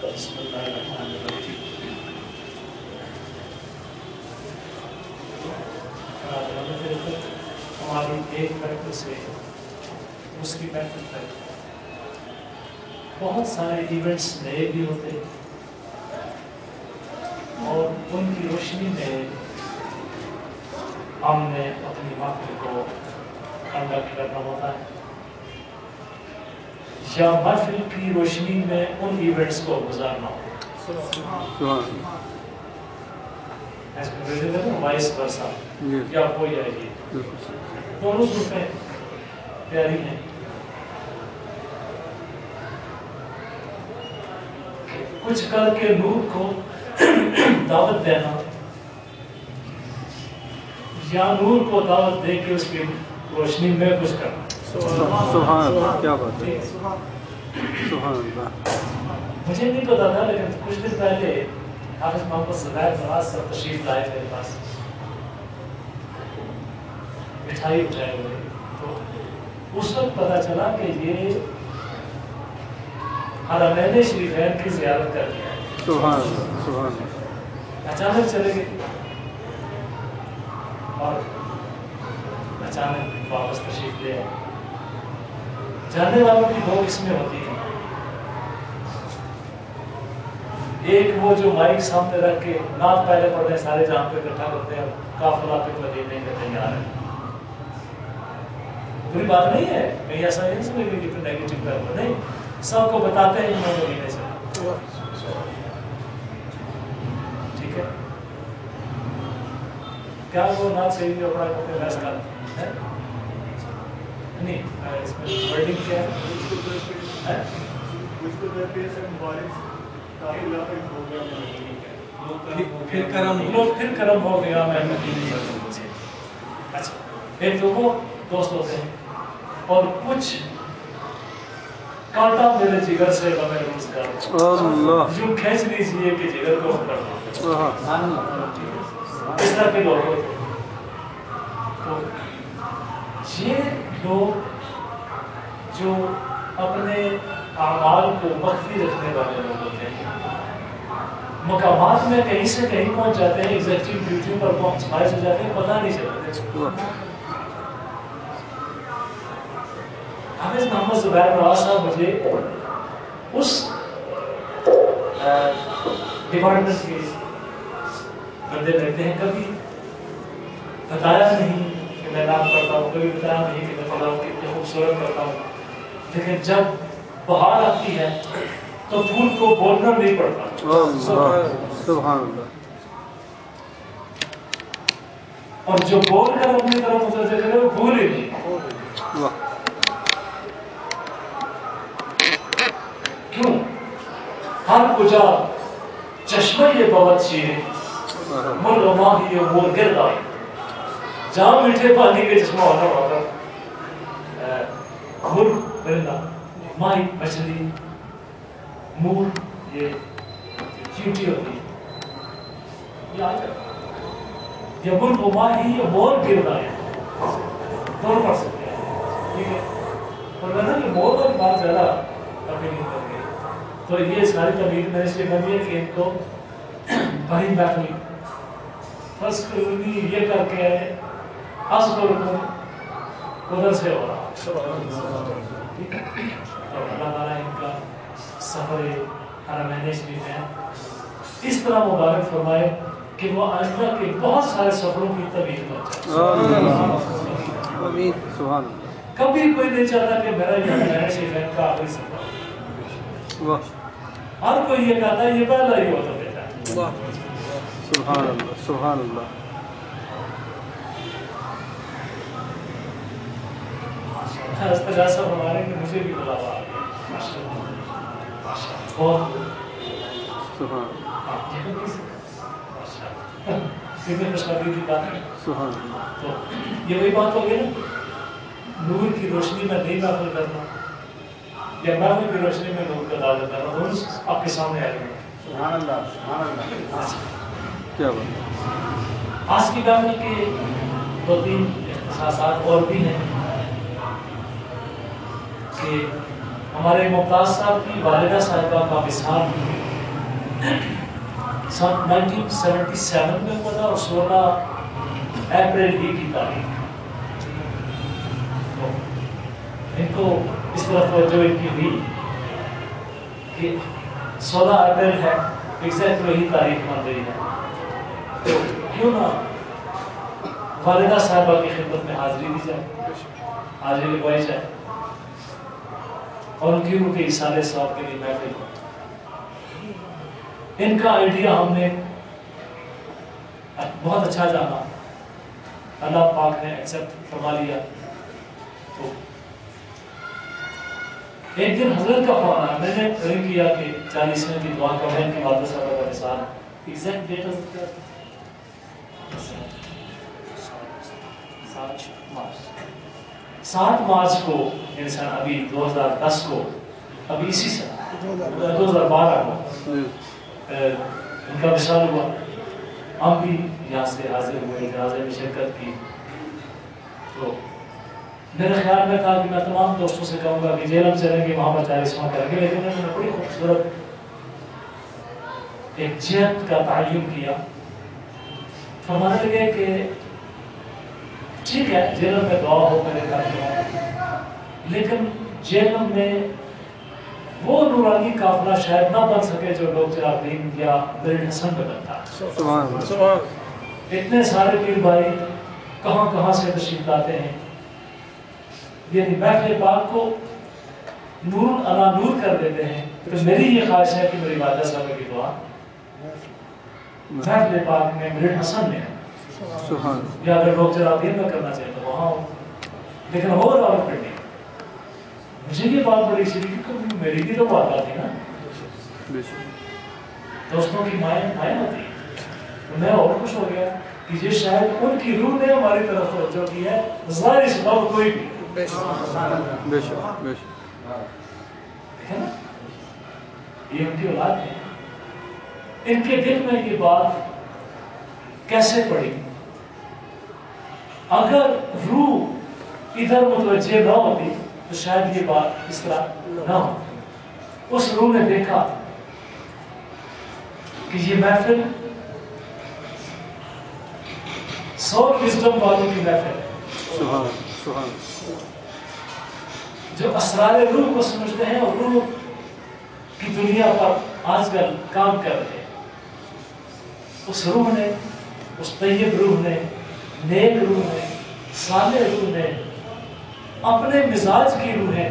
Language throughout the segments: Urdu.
بسم اللہ الرحمن الرحیم. ہماری ایک محفل سے دوسری محفل تک بہت سارے ایونٹس نئے بھی ہوتے اور ان کی روشنی میں ہم نے اپنی محفل کو کنڈکٹ کرنا ہوتا ہے یا محفل کی روشنی میں ان ایونٹس کو گزارنا ہوتا ہے. وائس ورسا یا ہو جائے گی دونوں صورتیں پیاری ہیں. کچھ کر کے نور کو دعوت دینا یا نور کو دعوت دے کے اس کی روشنی میں کچھ کرنا. سبحان اللہ, کیا بات ہے, سبحان اللہ. مجھے نہیں پتا تھا لیکن کچھ دن پہلے حافظ محمد زبیر نواز صاحب تشریف لائے میرے پاس, مٹھائی اٹھائے ہوئے, تو اس وقت پتا چلا کہ یہ حرمین شریفین کی زیارت کر دیا ہے. سبحان اللہ, سبحان اللہ. اچانک چلے گئے اور اچانک واپس تشریف لے آئے. جاننے والوں کی دو قسمیں ہوتی ہیں, ایک وہ جو مائک سامنے رکھ کے نعت پہلے پڑھتے ہیں, سارے جہاں پہ اکٹھا کرتے ہیں, قافلہ پہ مدینے کے تیار ہے. بری بات نہیں ہے, کہیں ایسا نہیں سمجھ گئے کہ نیگیٹو کر نہیں, سب کو بتاتے ہیں انہوں مدینے سے. ٹھیک ہے, کیا وہ نعت صحیح اپنا کرتے بحث کرتے ہیں نہیں, اس میں ورڈنگ کیا ہے, پھر کرم ہو گیا میں مدینے. اچھا, ایک تو وہ دوست ہوتے ہیں اور کچھ کانٹا میرے جگر سے غم روزگار یوں کھینچ لیجیے کہ جگر کو کر دو, اس طرح کے لوگ ہوتے ہیں. تو یہ لوگ جو اپنے اعمال کو مخفی رکھنے والے لوگ ہوتے ہیں, مقامات میں کہیں سے کہیں پہنچ جاتے ہیں, ایگزیکٹو ڈیوٹی پر فائز ہو جاتے ہیں, پتہ نہیں چلتا. حافظ محمد زبیر نواز صاحب مجھے اس ڈپارٹمنٹ کے بندے لگتے ہیں, کبھی بتایا نہیں کہ میں نام کرتا ہوں, کبھی بتایا نہیں کہ میں فلاں کتنے خوبصورت کرتا ہوں, لیکن جب بہار آتی ہے تو پھول کو بولنا نہیں پڑتا. سبحان اللہ. اور جو بول کر اپنی طرف متوجہ کرے وہ بھول ہی نہیں. کیوں ہر کجا چشمہ یہ بہت شیریں مر رما ہی یہ مور گرد آئی. جہاں میٹھے پانی کے چشمہ ہونا ہوتا, مر پرندہ, ماہی مچھلی, مور یہ چیونٹی ہوتی ہے, یہ آ جاتا ہے. یہ مر ماہی یہ مور گرد آئی, دونوں پڑھ سکتے ہیں. ٹھیک ہے, اور میں نے مور والی بات زیادہ کبھی نہیں کر گئی, تو یہ ساری تبدیل میں اس لیے بنی ہے کہ ان کو بڑی محفل فرض کرونی یہ کر کے اصغر کو ادھر سے ہو رہا. ٹھیک ہے, تو اللہ تعالیٰ ان کا سفر حرمین شریف ہے اس طرح مبارک فرمائے کہ وہ آئندہ کے بہت سارے سفروں کی تبدیل کر جائے. کبھی کوئی نہیں چاہتا کہ میرا یہ حرمین شریف کا آخری سفر ہو. ہر کوئی یہ کہتا ہے یہ پہلا ہی ہوتا بیٹا. سبحان اللہ, سبحان اللہ. استجاز صاحب ہمارے کہ مجھے بھی بلاوا آ گیا. بہت سبحان خوشخبری کی بات ہے. سبحان. تو یہ وہی بات ہو گئی نا, نور کی روشنی میں نہیں محفل کرنا یا محفل کی روشنی میں نور کا دعوت کرنا, دونوں آپ کے سامنے آ گئے. سبحان اللہ, سبحان اللہ. کیا بات. آج کی محفل کے دو تین اختصاصات اور بھی ہیں کہ ہمارے ممتاز صاحب کی والدہ صاحبہ کا وصال سن 1977 میں ہوا تھا اور 16 اپریل ہی کی تاریخ. تو ان کو اس طرح توجہ کی ہوئی کہ 16 اپریل ہے، ایگزیکٹ وہی تاریخ بن رہی ہے، تو کیوں نہ والدہ صاحبہ کی خدمت میں حاضری دی جائے، حاضری لگوائی جائے اور ان کی روح کے اصالے صاحب کے لیے محفل ہو. ان کا آئیڈیا ہم نے بہت اچھا جانا، اللہ پاک نے ایکسپٹ فرما لیا. تو ایک دن حضرت کا فون آیا، میں نے رنگ کیا کہ 40ویں کی دعا کا بہن کی والدہ صاحبہ کا مثال. ایگزیکٹ ڈیٹ ہے 7 مارچ کو، یعنی سن ابھی 2010 کو، ابھی اسی سن 2012 کو ان کا وصال ہوا. ہم بھی یہاں سے حاضر ہوئے، جنازے میں شرکت کی. تو میرے خیال میں تھا کہ میں تمام دوستوں سے کہوں گا کہ جیلم چلیں گے، وہاں پر 40واں کریں گے، لیکن انہوں نے بڑی خوبصورت ایک جہت کا تعین کیا. فرمانے لگے کہ ٹھیک ہے جیلم میں دعا ہو میرے گھر میں، لیکن جیلم میں وہ نورانی قافلہ شاید نہ بن سکے جو ڈاکٹر عابدین یا میرڈ حسن پہ بنتا. اتنے سارے پیر بھائی کہاں کہاں سے تشریف لاتے ہیں، یعنی محفل پاک کو نور علی نور کر دیتے ہیں. تو میری یہ خواہش ہے کہ میری والدہ صاحبہ کی دعا محفل پاک میں میرڈ حسن میں ہے، یا اگر ڈاکٹر عابدین میں کرنا چاہے تو وہاں ہو، لیکن اور عورت پڑھ نہیں. مجھے یہ بات بڑی سی کیونکہ میری بھی تو بات تھی نا، دوستوں کی مائیں ہوتی ہیں. تو میں اور خوش ہو گیا کہ یہ شاید ان کی روح نے ہماری طرف توجہ کی ہے، ظاہر سبب کوئی بھی. بے شک یہ ان کی اولاد ہے. ان کے دل میں یہ بات کیسے پڑی؟ اگر روح ادھر متوجہ نہ ہوتی تو شاید یہ بات اس طرح نہ ہو. اس روح نے دیکھا کہ یہ محفل 100 وزڈم والوں کی محفل ہے، جو اسرار روح کو سمجھتے ہیں اور روح کی دنیا پر آج کل کام کر رہے ہیں. اس روح نے، اس طیب روح نے، نیک روح نے، صالح روح نے، اپنے مزاج کی روح ہے،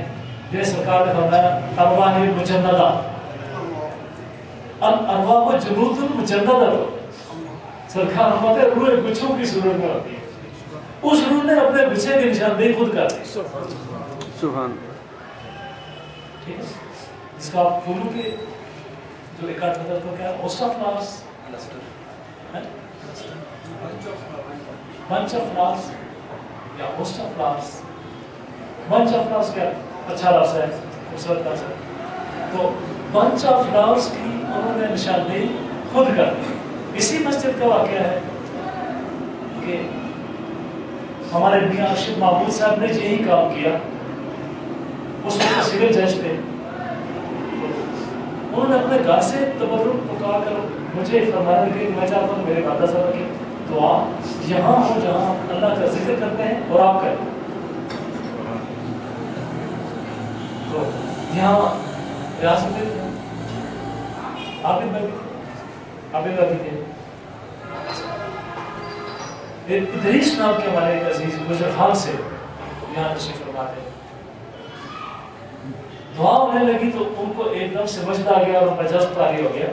جیسے سرکار نے فرمایا ارواح مجندہ، الارواح جنود مجندہ. سرکار فرماتے ہیں روح گچھوں کی صورت میں ہوتی ہے. اس روح نے اپنے گچھے کی نشاندہی خود کر دی. سبحان. ٹھیک ہے، جس کا آپ پھولوں کے جو ایک آٹھ ہوتا ہے کیا host of flowers, bunch of flowers یا host of flowers. Bunch of flowers کیا اچھا لفظ ہے، خوبصورت لفظ ہے. تو بنچ آف فلاورز کی انہوں نے نشاندہی خود کر دی. اسی مسجد کا واقعہ ہے کہ ہمارے میاں ارشد محمود صاحب نے یہی کام کیا. اس وقت سول جج تھے، انہوں نے اپنے گھر سے تبرک اٹھا کر مجھے فرمایا کہ میں چاہتا ہوں میرے والدہ صاحب کی دعا یہاں ہو جہاں اللہ کا ذکر کرتے ہیں اور آپ کریں. تو یہاں ریاست عابد بھائی تھے، ادریس نام کے ہمارے ایک عزیز گجرات سے یہاں تشریف فرما تھے. دعا ہونے لگی تو ان کو ایک دم سے وجد آ گیا اور ان کا جذب طاری ہو گیا.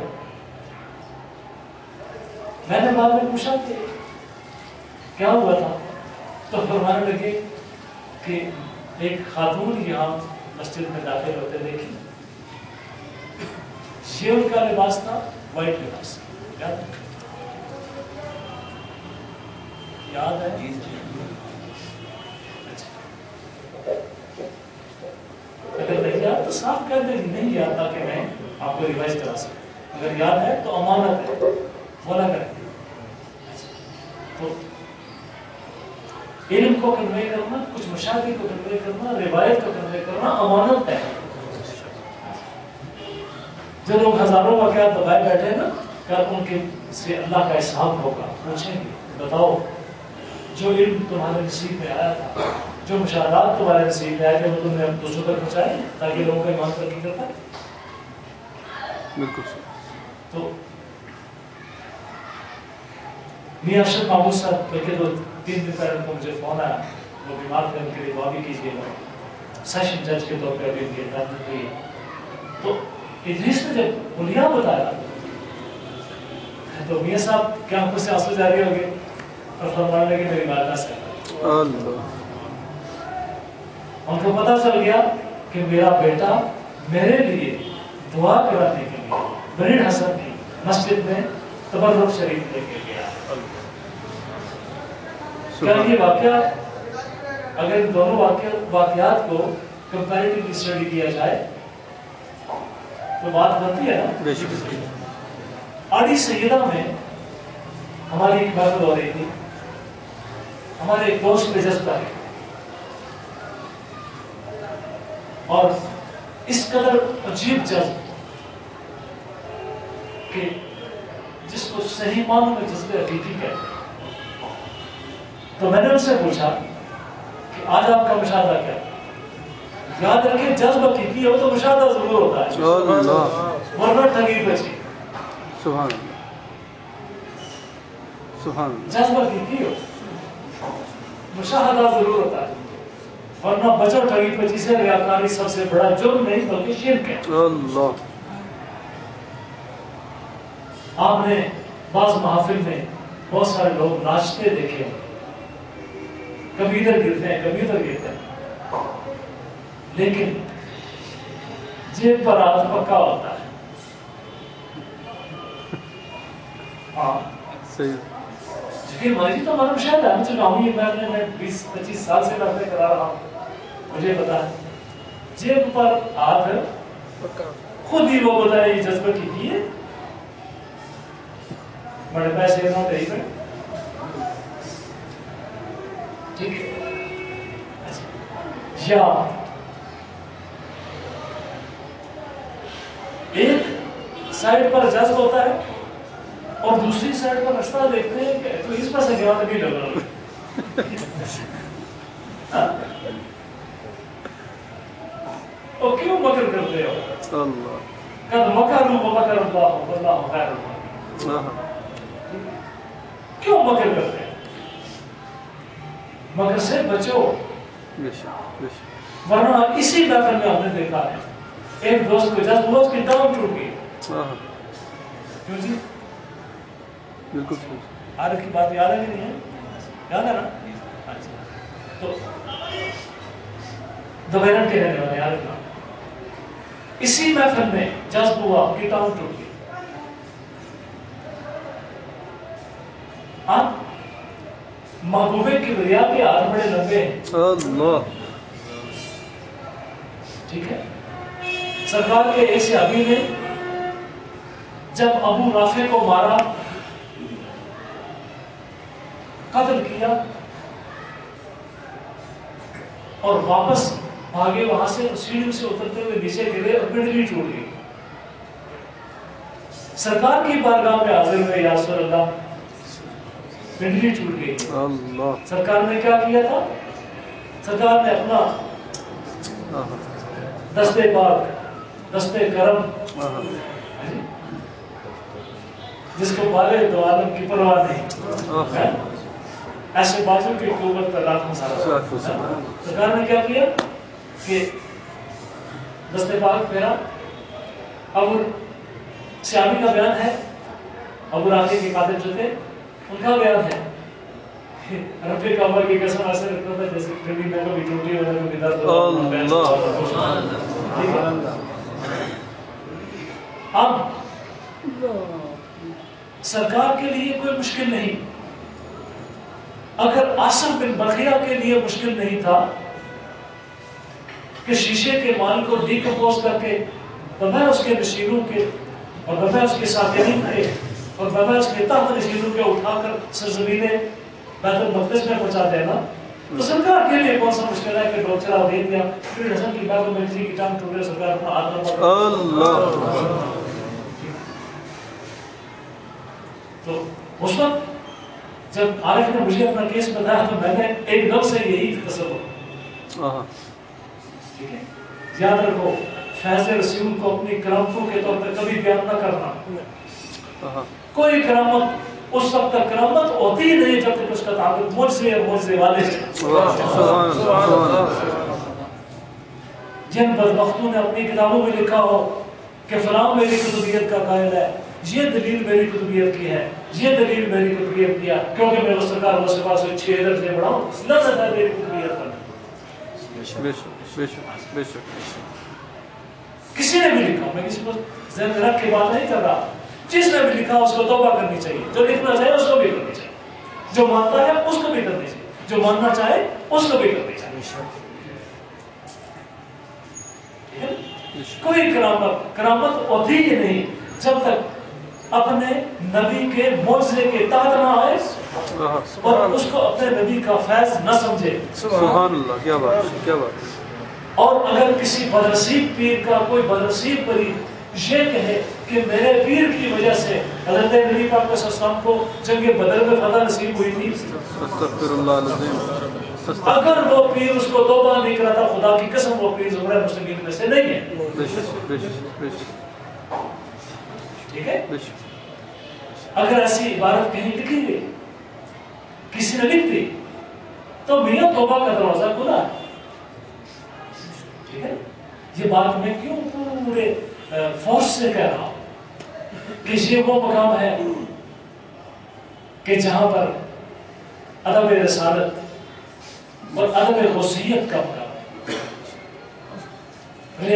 میں نے بعد میں پوچھا کہ کیا ہوا تھا، تو فرمانے لگے کہ ایک خاتون یہاں مسجد میں داخل ہوتے دیکھی، یہ ان کا لباس تھا وائٹ لباس. یاد ہے؟ اگر نہیں یاد تو صاف کر دیں، نہیں یاد تھا کہ میں آپ کو ریوائز کرا سکوں. اگر یاد ہے تو امانت ہے، بولا کریں. تو علم کو کنوے کرنا، کچھ مشاہدے کو کنوے کرنا، روایت کو کنوے کرنا امانت ہے. جو لوگ ہزاروں واقعات دبائے بیٹھے ہیں نا، کل ان کے سے اللہ کا حساب ہوگا، پوچھیں گے بتاؤ جو علم تمہارے نصیب میں آیا تھا، جو مشاہدات تمہارے نصیب میں آئے تھے، وہ تم نے دوسروں تک پہنچائے تاکہ لوگوں کا ایمان ترقی کرتا ہے؟ بالکل. تو میاں ارشد محمود صاحب بلکہ 2-3 دن پہلے کو مجھے فون آیا، وہ بیمار تھے، ان کے لیے دعا بھی کیجیے گا، سیشن جج کے طور پہ ابھی ان کی اطاعت ہوئی. تو ادریس نے جب بنیاد بتایا تو میاں صاحب کیا آنکھوں سے آنسو جاری ہو گئے اور فرمانے لگے میری والدہ سے اللہ. ان کو پتہ چل گیا کہ میرا بیٹا میرے لیے دعا کرانے کے لیے برین حسن کی مسجد میں تبرک شریف لے کے گیا. کیا یہ واقعہ اگر ان دونوں واقعات کو کمپیریٹیولی اسٹڈی کیا جائے تو بات بنتی ہے نا. آڑی سیدہ میں ہماری ایک محفل ہو رہی تھی، ہمارے ایک دوست پہ جذبہ ہے اور اس قدر عجیب جذب کہ جس کو صحیح معنوں میں جذبے حقیقی کہتے ہیں. تو میں نے ان سے پوچھا کہ آج آپ کا مشاہدہ کیا ہے؟ یاد رکھیں جذب حقیقی ہو تو مشاہدہ ضرور ہوتا ہے، ورنہ ٹھگی بچی. سبحان اللہ. سبحان اللہ. جذب حقیقی ہو مشاہدہ ضرور ہوتا ہے، ورنہ بچو ٹھگی بچی سے. ریاکاری سب سے بڑا جرم نہیں بلکہ شرک ہے. اللہ. آپ نے بعض محافل میں بہت سارے لوگ ناچتے دیکھے ہیں، کبھی ادھر گرتے ہیں کبھی ادھر گرتے ہیں، لیکن جیب پر ہاتھ پکا ہوتا ہے. ہاں صحیح. یقین مانیے تو ہمارا مشاہدہ ہے. مجھے گاؤں میں 20-25 سال سے محفلیں کرا رہا ہوں، مجھے پتا ہے جیب پر ہاتھ خود ہی وہ بتائے یہ جذبہ کی ہے. بڑے پیسے نہ دے پہ ٹھیک ہے. یا ایک سائڈ پر جذب ہوتا ہے اور دوسری سائڈ پر رستہ دیکھتے ہیں کہ تو اس پر سے گیا نہیں لگ رہا. اور کیوں مکر کرتے ہو؟ اللہ. قد مکروا ومکر اللہ واللہ خیر الماکرین. کیوں مکر کرتے ہیں؟ مکر سے بچو، ورنہ اسی محفل میں ہم نے دیکھا ہے ایک دوست کو جذب ہوا، اس کی ٹانگ ٹوٹ گئی. کیوں جی؟ بالکل. عارف کی بات یاد ہے کہ نہیں ہے؟ یاد ہے نا؟ تو دوبیرن کے رہنے والے عارف نام، اسی محفل میں جذب ہوا، ان کی ٹانگ ٹوٹ گئی. آپ محبوبے کی دریا کے ہاتھ بڑے لمبے ہیں. اللہ. ٹھیک ہے. سرکار کے ایک صحابی نے جب ابو رافع کو مارا، قتل کیا اور واپس بھاگے وہاں سے، سیڑھی سے اترتے ہوئے نیچے گرے اور پنڈلی ٹوٹ گئی. سرکار کی بارگاہ میں حاضر ہوئے، یا رسول اللہ پنڈلی ٹوٹ گئی. اللہ. سرکار نے کیا کیا تھا؟ سرکار نے اپنا دستے پاک، دستے کرم، جس کو پالے تو عالم کی پرواہ نہیں، ایسے بازو کی قوت کا لاکھ مسارا. سرکار نے کیا کیا کہ دستے پاک پھیرا. اب صحابی کا بیان ہے، ابو رافع کے قاتل جو تھے ان کا بیان ہے، رب کعبہ کی قسم ایسے رکھتا تھا جیسے ٹھنڈی میں کبھی ٹوٹی ہو کبھی درد ہو. اب سرکار کے لیے کوئی مشکل نہیں. اگر عاصم بن برقیہ کے لیے مشکل نہیں تھا کہ شیشے کے مال کو ڈیکمپوز کر کے بغیر اس کے نشینوں کے اور بغیر اس کے ساتھین کے اور بغیر اس کے تحت نشینوں کے اٹھا کر سرزمین بیت المقدس میں پہنچا دینا، تو سرکار کے لیے کون سا مشکل ہے کہ ڈوب چلا دے دیا، پھر حسن کی بات میں کسی کی ٹانگ ٹوٹ گئی، سرکار اپنا ہاتھ نہ تو اس وقت جب عارف نے مجھے اپنا کیس بتایا تو میں نے ایک دم سے یہی تصور، ٹھیک ہے، یاد رکھو فیض رسول کو اپنی کرامتوں کے طور پر کبھی بیان نہ کرنا. کوئی کرامت اس وقت تک کرامت ہوتی ہی نہیں جب تک اس کا تعلق مجھ سے اور مجھ والے سے. جن بدبختوں نے اپنی کتابوں میں لکھا ہو کہ فلاں میری کتبیت کا قائل ہے، یہ دلیل میری کتبیت کی ہے، یہ دلیل میری کتبیت کی ہے، کیونکہ میں وہ سرکار وہ سپاس 6 درجے بڑھاؤں لفظ ہے میری کتبیت پر. کسی نے بھی لکھا، میں کسی کو ذہن میں رکھ کے بات نہیں کر رہا، جس نے بھی لکھا اس کو توبہ کرنی چاہیے، جو لکھنا چاہے اس کو بھی کرنی چاہیے، جو مانتا ہے اس کو بھی کرنی چاہیے، جو ماننا چاہے اس کو بھی کرنی چاہیے. کوئی کرامت ہوتی ہی نہیں جب تک اپنے نبی کے معجزے کے تحت نہ آئے اور اس کو اپنے نبی کا فیض نہ سمجھے. سبحان اللہ، کیا بات ہے، کیا بات ہے. اور اگر کسی بدنصیب پیر کا کوئی بدنصیب پری یہ کہے کہ میرے پیر کی وجہ سے حضرت نبی پاک صلی اللہ علیہ وسلم کو جنگ بدر میں فتح نصیب ہوئی تھی، استغفر اللہ العظیم. اگر وہ پیر اس کو توبہ نہیں کراتا، خدا کی قسم وہ پیر زمرہ مسلمین میں سے نہیں ہے. ٹھیک ہے، اگر ایسی عبارت کہیں لکھی گئی، کسی نے لکھ دی، تو میاں توبہ کا دروازہ کھلا ہے. ٹھیک ہے، یہ بات میں کیوں پورے فورس سے کہہ رہا ہوں کہ یہ وہ مقام ہے کہ جہاں پر ادب رسالت اور ادب غوثیت کا مقام ہے.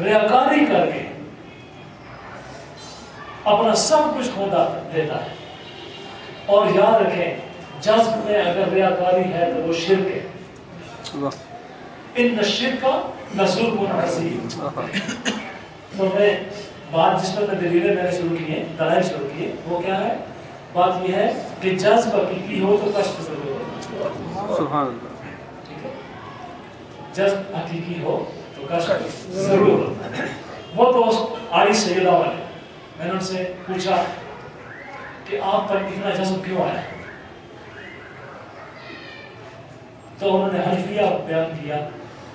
ریاکاری کر کے اپنا سب کچھ کھو دیتا ہے. اور یاد رکھیں جذب میں اگر ریاکاری ہے تو وہ شرک ہے. ان الشرک لظلم عظیم. تو میں بات جس پر دلیلیں میں نے شروع کی ہیں، دلائل شروع کی، وہ کیا ہے؟ بات یہ ہے کہ جذب حقیقی ہو تو کشف ضرور ہو. سبحان اللہ. ٹھیک ہے، جذب حقیقی ہو تو کشف ضرور ہو. وہ دوست آئی سیدہ والے، میں نے ان سے پوچھا کہ آپ پر اتنا جذب کیوں آیا؟ تو انہوں نے حلفیہ بیان کیا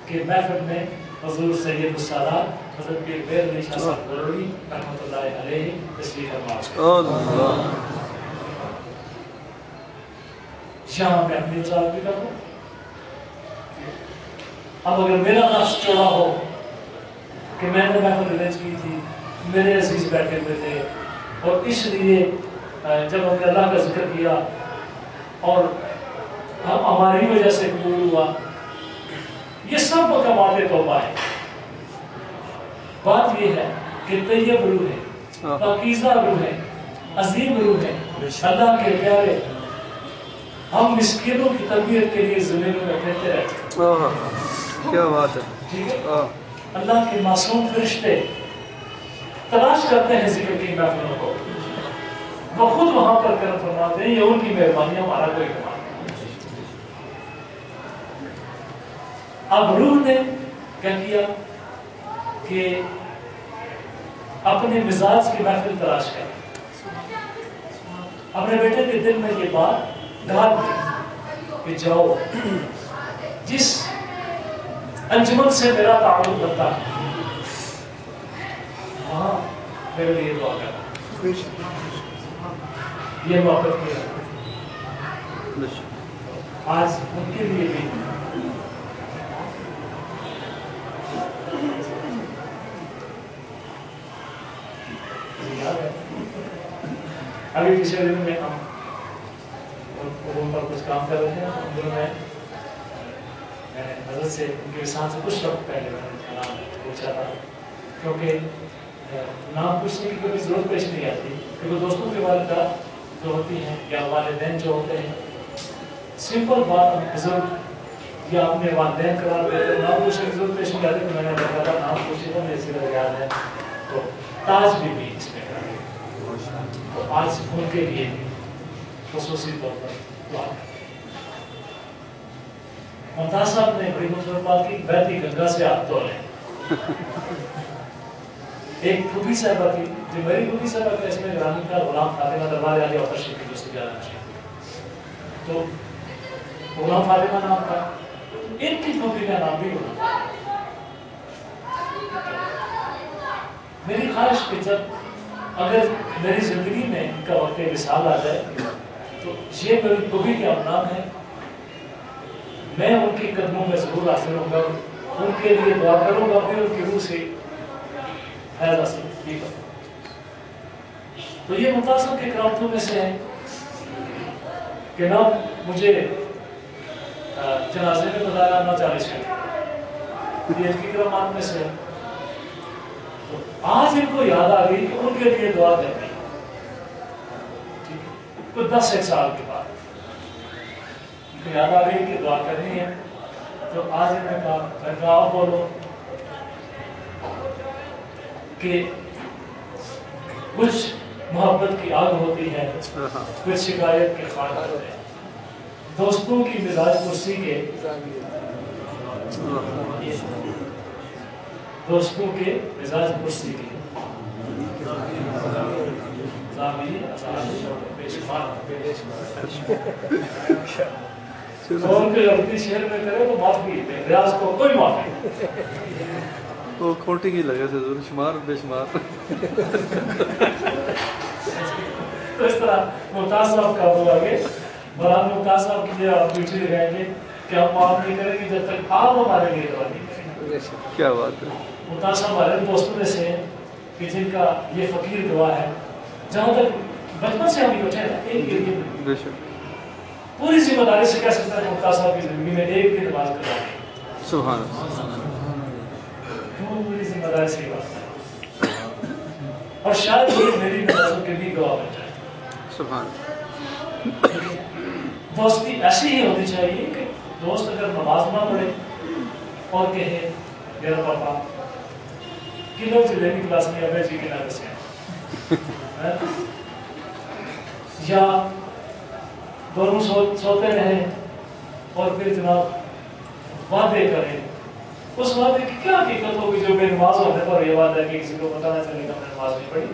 کہ محفل میں حضور سید السادات حضرت پیر بیر علی شاہ صاحب گولوی رحمۃ اللہ علیہ تشریف فرما. یہاں میں اپنی وضاحت بھی کروں. اب اگر میرا نقش چوڑا ہو کہ میں نے محفل ارینج کی تھی، میرے عزیز بیٹھے ہوئے تھے، اور اس لیے جب ہم نے اللہ کا ذکر کیا اور ہماری وجہ سے قبول ہوا، یہ سب کمال توبہ ہے. بات یہ ہے کہ طیب روح ہے، پاکیزہ روح ہے، عظیم روح ہے، اللہ کے پیارے. ہم مسکینوں کی تربیت کے لیے زمینوں میں پھرتے رہتے ہیں. کیا بات ہے. ٹھیک ہے، اللہ کے معصوم فرشتے تلاش کرتے ہیں ذکر کی محفلوں کو، وہ خود وہاں پر کرم فرماتے ہیں. یہ ان کی مہربانی، ہمارا کوئی کمال. اب روح نے کیا کیا کہ اپنے مزاج کی محفل تلاش کر اپنے بیٹے کے دل میں یہ بات ڈال دی کہ جاؤ جس انجمن سے میرا تعلق بنتا ہے وہاں میرے لیے دعا کرنا. یہ موقف کیا آج ان کے لیے بھی ابھی پچھلے دن میں ہم ان پر کچھ کام کر رہے ہیں. ان دنوں میں حضرت سے ان کے ساتھ سے کچھ وقت پہلے میں نے نام پوچھا تھا، کیونکہ نام پوچھنے کی کوئی ضرورت پیش نہیں آتی، کیونکہ دوستوں کے والدہ جو ہوتی ہیں یا والدین جو ہوتے ہیں، سمپل بات بزرگ یا اپنے والدین قرار دیتے ہیں، نام پوچھنے کی ضرورت پیش نہیں آتی. تو میں نے دیکھا تھا نام پوچھے تو میرے سے یاد ہے تو تاج بھی اس میں کرا. تو آج ان کے لیے بھی خصوصی طور پر دعا کریں. ممتاز صاحب نے بڑی خوبصورت بات کی، بہتی گنگا سے آپ دھو لیں. ایک پھوپھی صاحبہ تھی جو میری پھوپھی صاحبہ کا اس میں گرامی تھا غلام فاطمہ دربار عالیہ اوپر شریف کی دوسری جانا چاہیے تو غلام فاطمہ نام تھا ان کی پھوپھی کا نام بھی غلام تھا. میری خواہش کہ جب اگر میری زندگی میں ان کا وقت وصال آ جائے تو یہ میری پھوپھی کا نام ہے, میں ان کے قدموں میں ضرور حاصل ہوں گا, ان کے لیے دعا کروں گا, پھر ان کی روح سے فیض حاصل بھی کروں. تو یہ متاثر کے کرامتوں میں سے ہے کہ نہ مجھے جنازے میں بتایا نہ 40 گھنٹے, یہ کی کرامات میں سے ہے. تو آج ان کو یاد آ گئی کہ ان کے لیے دعا کرنی, تو 10 سال کے بعد ان کو یاد آ گئی کہ دعا کرنی ہے. تو آج ان نے کہا آپ بولو کہ کچھ محبت کی آگ ہوتی ہے, کچھ شکایت کے خان ہوتے ہیں, دوستوں کی مزاج پرسی کے, دوستوں کے مزاج پرسی کے ان کے غلطی شہر میں کرے تو معافی دے, ریاض کو کوئی معافی نہیں. وہ کھوٹی کی لگے سے شمار بے شمار. تو اس طرح ممتاز صاحب کا وہ آگے مولانا ممتاز صاحب کی لیے آپ ڈیوٹی لگائیں گے کہ ہم معاف نہیں کریں گے جب تک آپ ہمارے لیے دعا نہیں کریں گے. کیا بات ہے. ممتاز صاحب ہمارے دوستوں میں سے ہیں کہ جن کا یہ فقیر دعا ہے, جہاں تک بچپن سے ہم اکٹھے ہیں ایک ایریا میں, پوری ذمہ داری سے کہہ سکتا ہے ممتاز صاحب کی زندگی میں ایک بھی نماز کروا دی. سبحان اللہ. پوری ذمہ داری سے بات ہے, اور شاید یہ میری نمازوں کے بھی گواہ بن جائے. سبحان. دوستی ایسی ہی ہونی چاہیے کہ دوست اگر نماز نہ پڑھے اور کہے میرا پاپا کلو جلیبی کلاس میں ابے جی کے نام سے, یا دونوں سوتے رہیں اور پھر جناب وعدے کریں, اس وعدے کی کیا حقیقت ہوگی جو بے نماز ہونے پر یہ وعدہ ہے کہ کسی کو پتہ نہ چلے گا میں نماز نہیں پڑھی.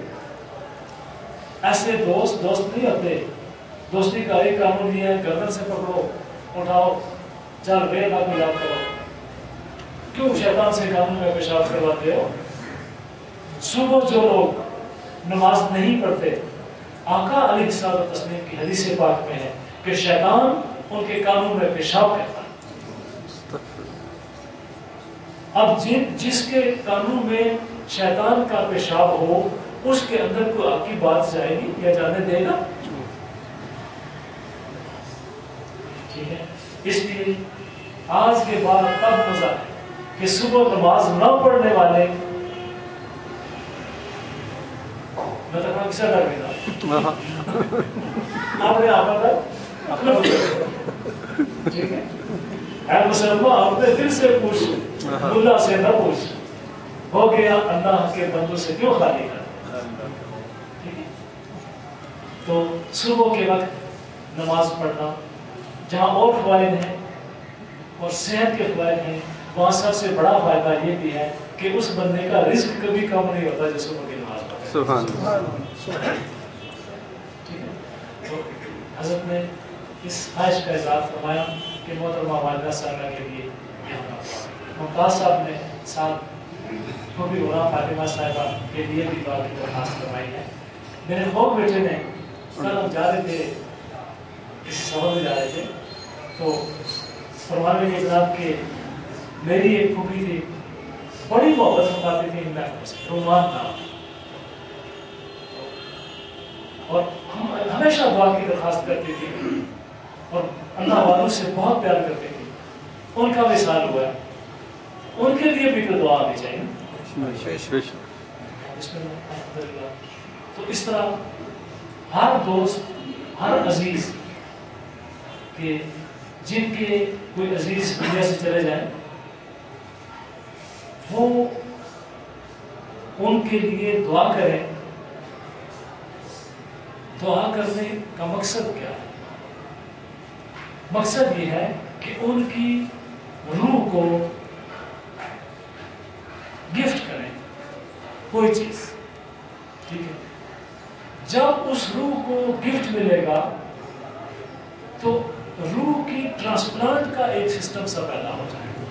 ایسے دوست نہیں ہوتے. دوستی کا ایک قانون یہ ہے, گردن سے پکڑو, اٹھاؤ, چل بے نہ کو یاد کرو. کیوں شیطان سے قانون میں پیشاب کرواتے ہو؟ صبح جو لوگ نماز نہیں پڑھتے, آقا علیہ الصلوۃ والتسلیم کی حدیث پاک میں ہے کہ شیطان ان کے قانون میں پیشاب کرتا ہے. اب جس کے قانون میں شیطان کا پیشاب ہو اس کے اندر کوئی آپ کی بات جائے گی یا جانے دے گا؟ ٹھیک ہے. اس لیے آج کے بعد تب مزہ ہے کہ صبح نماز نہ پڑھنے والے میں تو کسا ڈر گیا آپ نے آپ ٹھیک ہے. اے مسلمان اپنے دل سے پوچھ, اللہ سے نہ پوچھ, ہو گیا اللہ کے بندوں سے کیوں خالی کر. ٹھیک ہے. تو صبح کے وقت نماز پڑھنا جہاں اور فوائد ہیں اور صحت کے فوائد ہیں, وہاں سب سے بڑا فائدہ یہ بھی ہے کہ اس بندے کا رزق کبھی کم نہیں ہوتا جو صبح کی نماز پڑھتا ہے. سبحان. ٹھیک ہے. تو حضرت نے اس خواہش کا اظہار فرمایا کہ محترمہ والدہ صاحبہ کے لیے ممتاز صاحب نے ساتھ پھوپھی غلام فاطمہ صاحبہ کے لیے بھی دعا کی درخواست فرمائی ہے. میرے خوب بیٹے نے کل ہم جا رہے تھے, اس سفر میں جا رہے تھے, تو فرمانے کے جناب کہ میری ایک پھوپھی تھی, بڑی محبت فرماتی تھی ان محفلوں سے, رومان نام, اور ہم ہمیشہ دعا کی درخواست کرتی تھی اور اللہ والوں سے بہت پیار کرتی تھی. ان کا وصال ہوا ہے, ان کے لیے بھی تو دعا ہونی چاہیے. تو اس طرح ہر دوست, ہر عزیز کہ جن کے کوئی عزیز دنیا سے چلے جائیں, وہ ان کے لیے دعا کریں. دعا کرنے کا مقصد کیا ہے؟ مقصد یہ ہے کہ ان کی روح کو گفٹ کریں, کوئی چیز، ٹھیک ہے؟ جب اس روح کو گفٹ ملے گا تو روح کی ٹرانسپلانٹ کا ایک سسٹم سا پیدا ہو جائے گا۔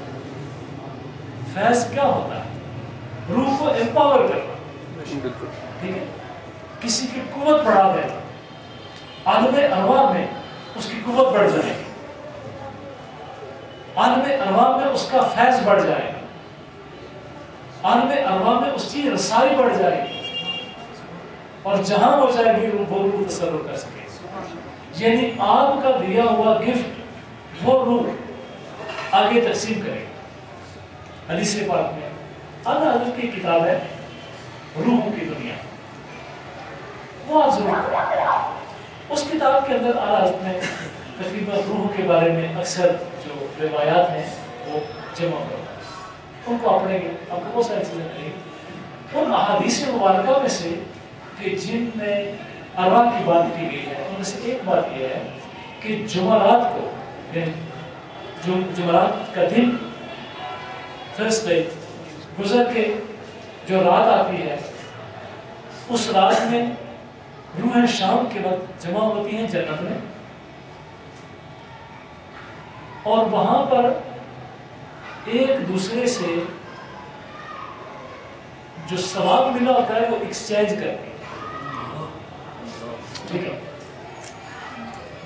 فیض کیا ہوتا ہے؟ روح کو امپاور کرنا، ٹھیک ہے؟ کسی کی قوت بڑھا دینا، عالم ارواح میں اس کی قوت بڑھ جائے گی، عالم ارواح میں اس کا فیض بڑھ جائے گا، عالم ارواح میں اس کی رسائی بڑھ جائے گی، اور جہاں ہو جائے گی وہ روح تصرف کر سکے۔ یعنی آپ کا دیا ہوا گفٹ وہ روح آگے تقسیم کرے گا۔ حدیث پاک میں اعلیٰ حضرت کی کتاب ہے روحوں کی دنیا، وہ آپ ضرور پڑھیں۔ اس کتاب کے اندر اعلیٰ حضرت نے تقریباً روح کے بارے میں اکثر جو روایات ہیں وہ جمع کرو، ان کو پڑھیں گے، آپ کو بہت ساری چیزیں ملیں گی۔ ان احادیث مبارکہ میں سے کہ جن میں ارواح کی بات کی گئی ہے، ان میں سے ایک بات یہ ہے کہ جمعرات کو، یعنی جمعرات کا دن تھرسڈے گزر کے جو رات آتی ہے، اس رات میں روحیں شام کے وقت جمع ہوتی ہیں جنت میں، اور وہاں پر ایک دوسرے سے جو ثواب ملا ہوتا ہے وہ ایکسچینج کرتی ہے، ٹھیک ہے؟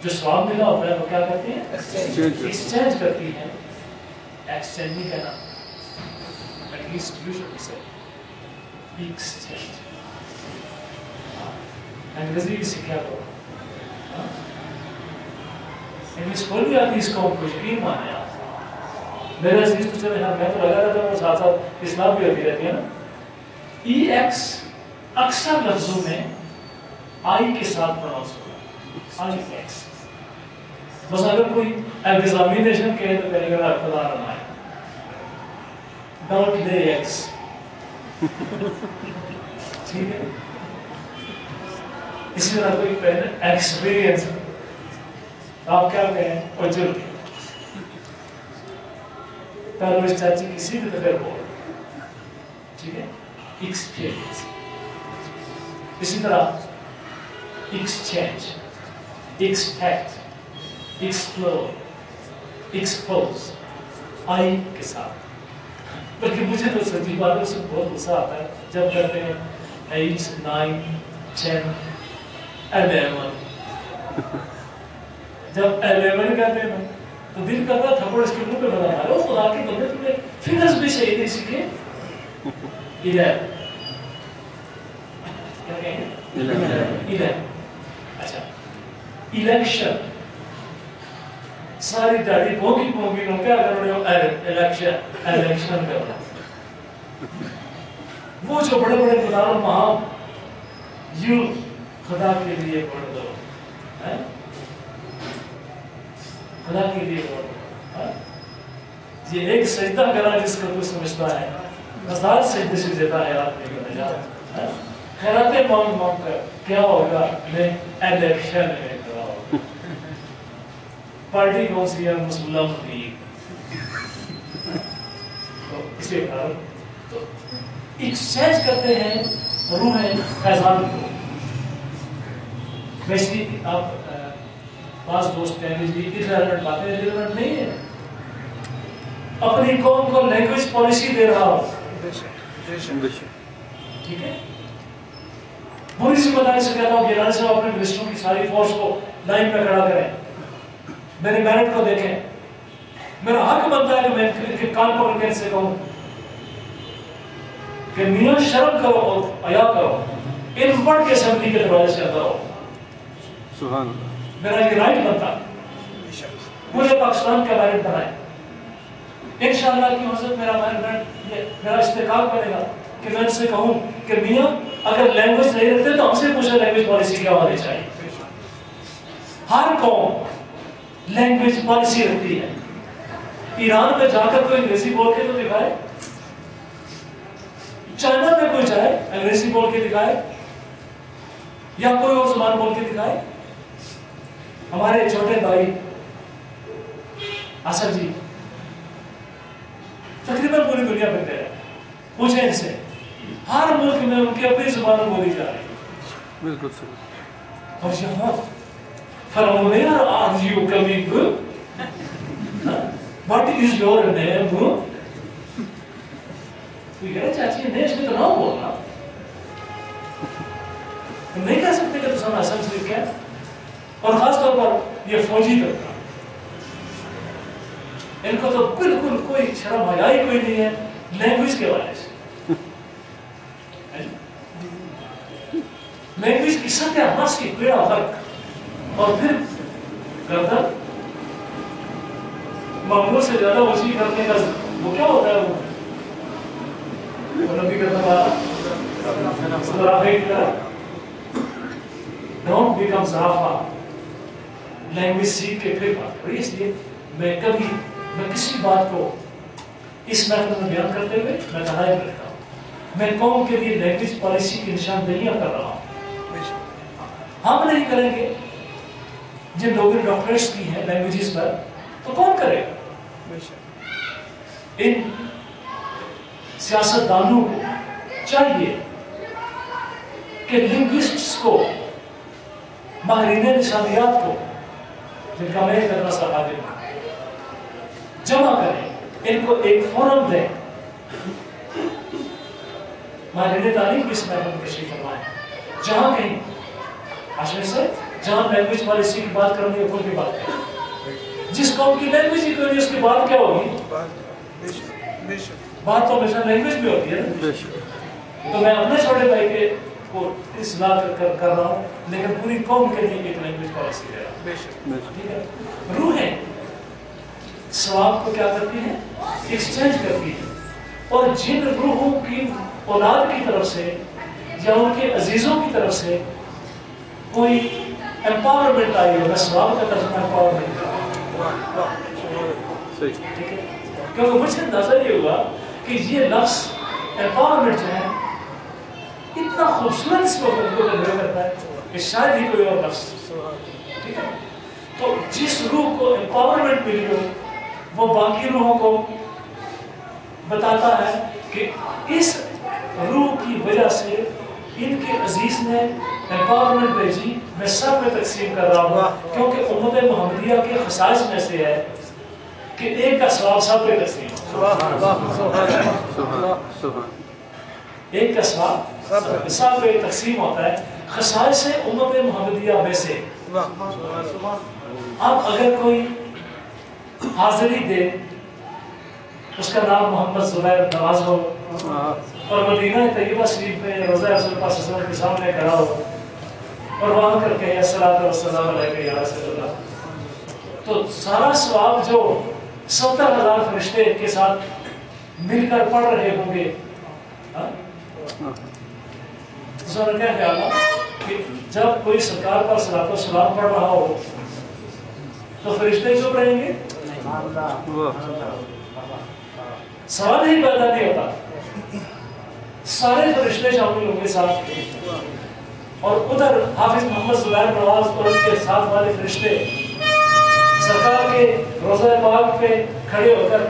جو ثواب ملا ہوتا ہے وہ کیا کرتی ہیں؟ ایکسچینج کرتی ہیں۔ ایکسچینج نہیں کہنا، at least you should say exchange. انگریزی بھی سیکھا کرو، انگلش بول بھی آتی اس کو یقین مانے آپ۔ میرے عزیز تو چلے میں تو لگا رہتا ہوں، ساتھ ساتھ اسلام بھی ہوتی رہتی ہے نا۔ ای ایکس اکثر لفظوں میں آئی کے ساتھ پروناؤنس ہوگا، آئی ایکس۔ بس اگر کوئی ایگزامینیشن کہے تو کہے گا خدا رہا ہے، ڈونٹ لے ایکس، ٹھیک ہے؟ اسی طرح کوئی ایکسپیرینس آپ کیا کہیں اجر پہلوش چاچی کسی بھی طرح بول، ٹھیک ہے؟ ایکسپیرینس۔ اسی طرح ایکسچینج، ایکسپیکٹ، ایکسپلور، ایکسپوز، آئی کے ساتھ۔ بلکہ مجھے تو سچی باتوں سے بہت غصہ آتا ہے جب کہتے ہیں 8 9 10 11، جب 11 کہتے ہیں تو دل کرتا تھپڑ اس کے منہ پہ بنا مارو، خدا کے بندے تم نے فگرز بھی صحیح نہیں سیکھے۔ 11 کیا کہیں گے؟ 11۔ اچھا، الیکشن، ساری داڑھی بھوگی بھوگی نو کیا کرو الیکشن کرنا۔ وہ جو بڑے بڑے خداؤں مہاں یوں خدا کے لیے ووٹ دو، خدا کے لیے ووٹ دو، یہ ایک سجدہ کرا جس کو تو سمجھتا ہے، ہزار سجدے سے دیتا ہے آدمی کو نجات۔ خیراتیں مانگ مانگ کر کیا ہوگا؟ میں الیکشن میں کراؤں۔ پارٹی کون سی ہے؟ مسلم لیگ۔ تو اسی کارن تو ایکسچینج کرتے ہیں روحیں فیضان کو۔ ویسے آپ بعض دوست کہیں گے جی ریلیونٹ باتیں، ریلیونٹ نہیں ہے۔ اپنی قوم کو لینگویج پالیسی دے رہا ہوں، ٹھیک ہے؟ پوری ذمہ داری سے کہتا ہوں کہ ایران صاحب اپنے منسٹروں کی ساری فورس کو لائن پہ کھڑا کریں، میرے میرٹ کو دیکھیں۔ میرا حق بنتا ہے کہ میں ان کے کان پکڑ کے سے کہوں کہ میاں شرم کرو اور حیا کرو، ان پڑھ کے اسمبلی کے دروازے سے اندر آؤ۔ سبحان اللہ، میرا یہ رائٹ بنتا ہے، پورے پاکستان کا رائٹ بنائے۔ انشاءاللہ کی حضرت میرا استحقاق بنے گا کہ میں ان سے کہوں کہ میاں اگر لینگویج نہیں رکھتے تو ہم سے پوچھے لینگویج پالیسی کیا ہونی چاہیے۔ ہر قوم لینگویج پالیسی رکھتی ہے۔ ایران میں جا کر کوئی انگریزی بول کے تو دکھائے، چائنا میں کوئی جائے انگریزی بول کے دکھائے یا کوئی اور زبان بول کے دکھائے۔ ہمارے چھوٹے بھائی آصف جی تقریباً پوری دنیا پھرتے ہیں، پوچھیں ان سے ہر ملک میں ان کی اپنی زبان بولی جا رہی ہے. بالکل صحیح. اور یہاں فرمایا are you coming? What is your name? تو کہہ چاچی نے اس میں تو نہ بولنا. ہم نہیں کہہ سکتے کہ تو اصل سے کیا. اور خاص طور پر یہ فوجی طبقہ, ان کو تو بالکل کوئی شرم حیائی کوئی نہیں ہے لینگویج کے حوالے سے. لینگویج کی ستیہ ناش کی بیڑا فرق اور پھر گردن معمول سے زیادہ وسیع کرنے کا وہ کیا ہوتا ہے. وہ نبی کا زمانہ زرافے کی طرح ڈونٹ بیکم زرافہ. لینگویج سیکھ کے پھر بات کریں. اس لیے میں کسی بات کو اس محفل میں بیان کرتے ہوئے میں تنہائی میں رہتا ہوں. میں قوم کے لیے لینگویج پالیسی کی نشاندہیاں کر رہا ہوں. ہم نہیں کریں گے. جن لوگوں نے ڈاکٹریٹس کی ہیں لینگویجز پر تو کون کرے گا؟ ان سیاستدانوں کو چاہیے کہ لنگوسٹس کو, ماہرین لسانیات کو, جن کا میں ایک ادرسہ خادم ہوں, جمع کریں, ان کو ایک فورم دیں. ماہرین تعلیم بھی اس محفل میں تشریف فرمائیں. جہاں کہیں آشر سے جہاں لینگویج پالیسی کی بات کرنی ہے ان کی بات کریں. جس قوم کی لینگویج ہی کوئی نہیں اس کی بات کیا ہوگی؟ بات تو ہمیشہ لینگویج بھی ہوتی ہے نا. تو میں اپنے چھوٹے بھائی کے کو اصلاح کر رہا ہوں, لیکن پوری قوم کے لیے ایک لینگویج پالیسی دے رہا ہوں. ٹھیک ہے. روحیں ثواب کو کیا کرتی ہیں؟ ایکسچینج کرتی ہیں. اور جن روحوں کی اولاد کی طرف سے یا ان کے عزیزوں کی طرف سے کوئی امپاورمنٹ آئی ہو, میں ثواب کا ترجمہ امپاورمنٹ کر رہا ہوں. ٹھیک ہے. کیونکہ مجھے اندازہ یہ ہوا کہ یہ لفظ امپاورمنٹ جو ہے اتنا خوبصورت اس کو کنوے کرتا ہے کہ شاید ہی کوئی اور لفظ. ٹھیک ہے. تو جس روح کو امپاورمنٹ ملی ہو وہ باقی روحوں کو بتاتا ہے کہ اس روح کی وجہ سے ان کے عزیز نے امپاورمنٹ بھیجی, میں سب میں تقسیم کر رہا ہوں. کیونکہ امت محمدیہ کے خصائص میں سے ہے کہ ایک کا ثواب سب پہ تقسیم ایک کا ثواب سب پہ تقسیم ہوتا ہے. خصائص امت محمدیہ میں سے. اب اگر کوئی حاضری دے, اس کا نام محمد زبیر نواز ہو اور مدینہ طیبہ شریف میں روضہ رسول اللہ صلی اللہ علیہ وسلم کے سامنے کھڑا ہو اور وہاں کر کے الصلوۃ والسلام علیک یا رسول اللہ, تو سارا ثواب جو 70,000 فرشتے کے ساتھ مل کر پڑھ رہے ہوں گے, تو کیا خیال ہے کہ جب کوئی سرکار پر صلاۃ و سلام پڑھ رہا ہو تو فرشتے چپ رہیں گے؟ سوال ہی پیدا نہیں ہوتا. سارے فرشتے شامل ہوں گے ساتھ, اور ادھر حافظ محمد زبیر نواز اور ان کے ساتھ والے فرشتے سرکار کے روضہ پاک پہ کھڑے ہو کر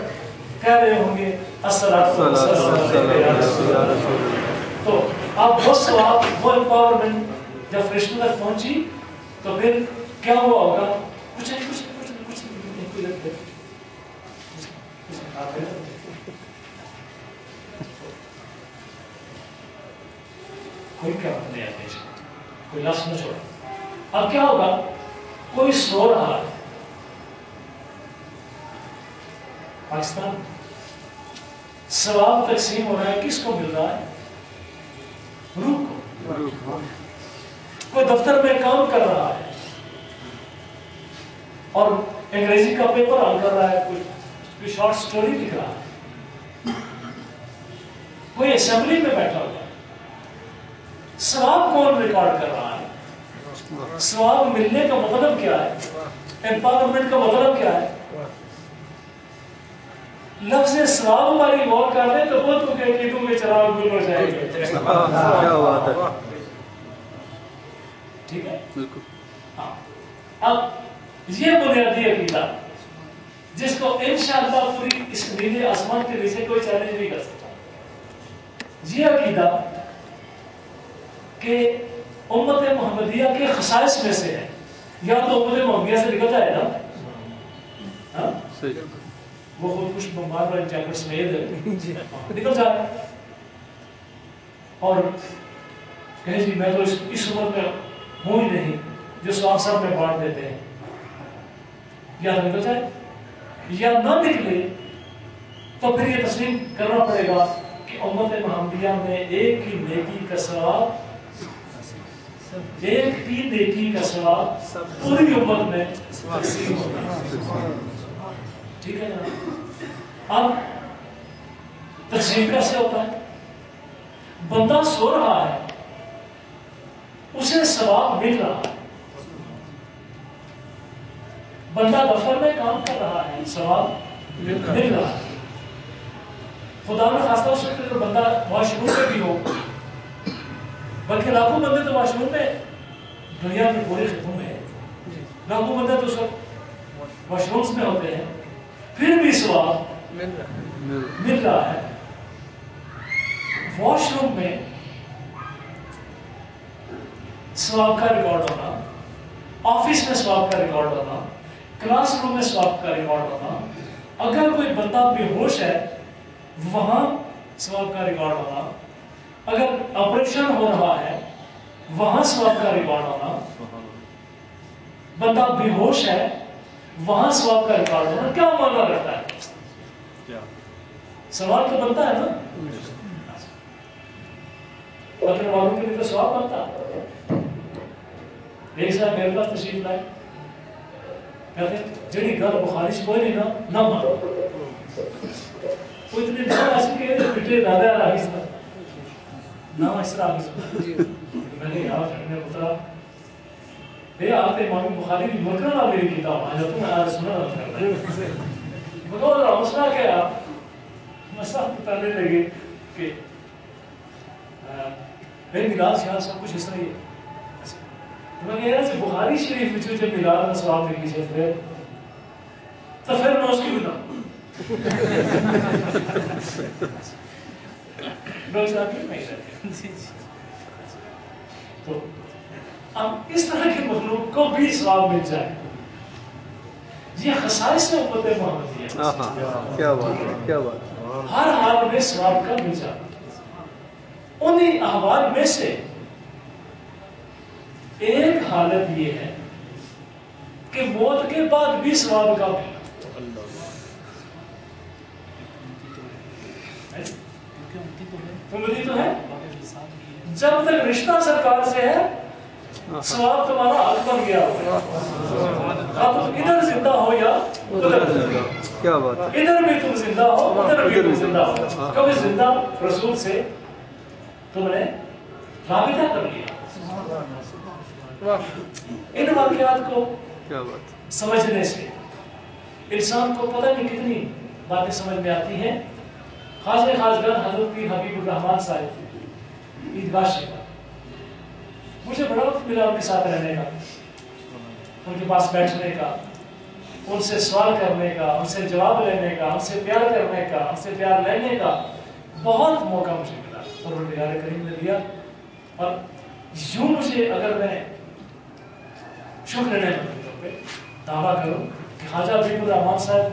کہہ رہے ہوں گے الصلاۃ والسلام علیک. تو اب وہ ثواب وہ امپاورمنٹ جب فرشتوں تک پہنچی تو پھر کیا ہوا ہوگا؟ کچھ کوئی کیا نہیں آتے, کوئی لفظ نہ چھوڑا. اب کیا ہوگا؟ کوئی سو رہا ہے پاکستان, ثواب تقسیم ہو رہا ہے, کس کو مل رہا ہے؟ روح کو. کوئی دفتر میں کام کر رہا ہے اور انگریزی کا پیپر حل کر رہا ہے, کوئی شارٹ سٹوری لکھ رہا ہے, کوئی اسمبلی میں بیٹھا ہوا ہے. ثواب کون ریکارڈ کر رہا ہے؟ ثواب ملنے کا مطلب کیا ہے؟ امپاورمنٹ کا مطلب کیا ہے؟ لفظ ثواب والی غور کر لیں تو بہت کے عقیدوں میں چراغ گل ہو جائے گا. کیا بات ہے. ٹھیک ہے. بالکل. ہاں, اب یہ بنیادی عقیدہ جس کو انشاءاللہ پوری اس نیلے آسمان کے نیچے کوئی چیلنج نہیں کر سکتا. یہ عقیدہ کہ امت محمدیہ کے خصائص میں سے ہے، یا تو امت محمدیہ سے نکل جائے نا، ہاں وہ خود کچھ بمبار والے جیکٹ سمیت ہے نکل جائے اور کہے جی میں تو اس عمر میں ہوں ہی نہیں جو سواب صاحب میں بانٹ دیتے ہیں، یا نکل جائے یا نہ نکلے تو پھر یہ تسلیم کرنا پڑے گا کہ امت محمدیہ میں ایک ہی نیکی کا ثواب، ایک ہی نیکی کا ثواب پوری امت میں تقسیم ہوگا. ٹھیک ہے نا؟ اب تقسیم کیسے ہوتا ہے؟ بندہ سو رہا ہے اسے ثواب مل رہا ہے، بندہ دفتر میں کام کر رہا ہے ثواب مل رہا ہے. خدا نے خاص طور سے بندہ واش روم میں بھی ہو، بلکہ لاکھوں بندے تو واش روم میں دنیا کے پورے خطوں میں لاکھوں بندے تو سب واش رومس میں ہوتے ہیں، پھر بھی ثواب مل رہا ہے. واش روم میں ثواب کا ریکارڈ ہونا، آفس میں ثواب کا ریکارڈ ہونا، کلاس روم میں ثواب کا ریکارڈ ہونا، اگر کوئی بندہ بے ہوش ہے وہاں ثواب کا ریکارڈ ہونا، اگر آپریشن ہو رہا ہے وہاں ثواب کا ریکارڈ ہونا، بندہ بے ہوش ہے وہاں ثواب کا ریکارڈ ہونا. کیا معنی رکھتا ہے؟ سوال تو بنتا ہے نا، پتھر والوں کے لیے تو ثواب بنتا. ایک صاحب میرے پاس تشریف لائے، کہتے ہیں جڑی گل بخاری سے کوئی نہیں نہ مانو، کوئی اتنے نام ایسے کہ پٹے دادا راہی سے نام اس طرح آگے میں نے یہاں نے پترا بے آپ امام بخاری کی مرکر نہ میری کتاب آج تو میں آج سنا رہا تھا بگو ذرا مسئلہ کیا مسئلہ بتانے لگے کہ بے میلاد شاہ سب کچھ اس طرح ہی ہے. میں کہہ رہا کہ بخاری شریف میں جب میلاد کا ثواب لکھی سے پھر تو پھر میں اس کی بنا تو اب اس طرح کے مخلوق کو بھی ثواب مل جائے، یہ خصائص ہے امت محمدیہ. کیا بات ہے، کیا بات ہے. ہر حال میں ثواب کا مل جائے. انہی احوال میں سے ایک حالت یہ ہے کہ موت کے بعد بھی ثواب کا ملنا. امتی تو ہے، جب تک رشتہ سرکار سے ہے ثواب تمہارا حق بن گیا ہو، آپ ادھر زندہ ہو یا ادھر، کیا بات ہے. ادھر بھی تم زندہ ہو ادھر بھی تم زندہ ہو، کبھی زندہ رسول سے تم نے رابطہ کر لیا. ان واقعات کو سمجھنے سے انسان کو پتہ نہیں کتنی باتیں سمجھ میں آتی ہیں. خاص خاصگر حضرت پیر حبیب الرحمان صاحب عیدگاہ شیخ، مجھے بڑا وقت ملا ان کے ساتھ رہنے کا، ان کے پاس بیٹھنے کا، ان سے سوال کرنے کا، ان سے جواب لینے کا، ان سے پیار کرنے کا، ان سے پیار لینے کا بہت موقع مجھے ملا اور پروردگار کریم نے دیا. اور یوں مجھے اگر میں شکر نعمت پہ دعویٰ کروں کہ خواجہ حبیب الرحمان صاحب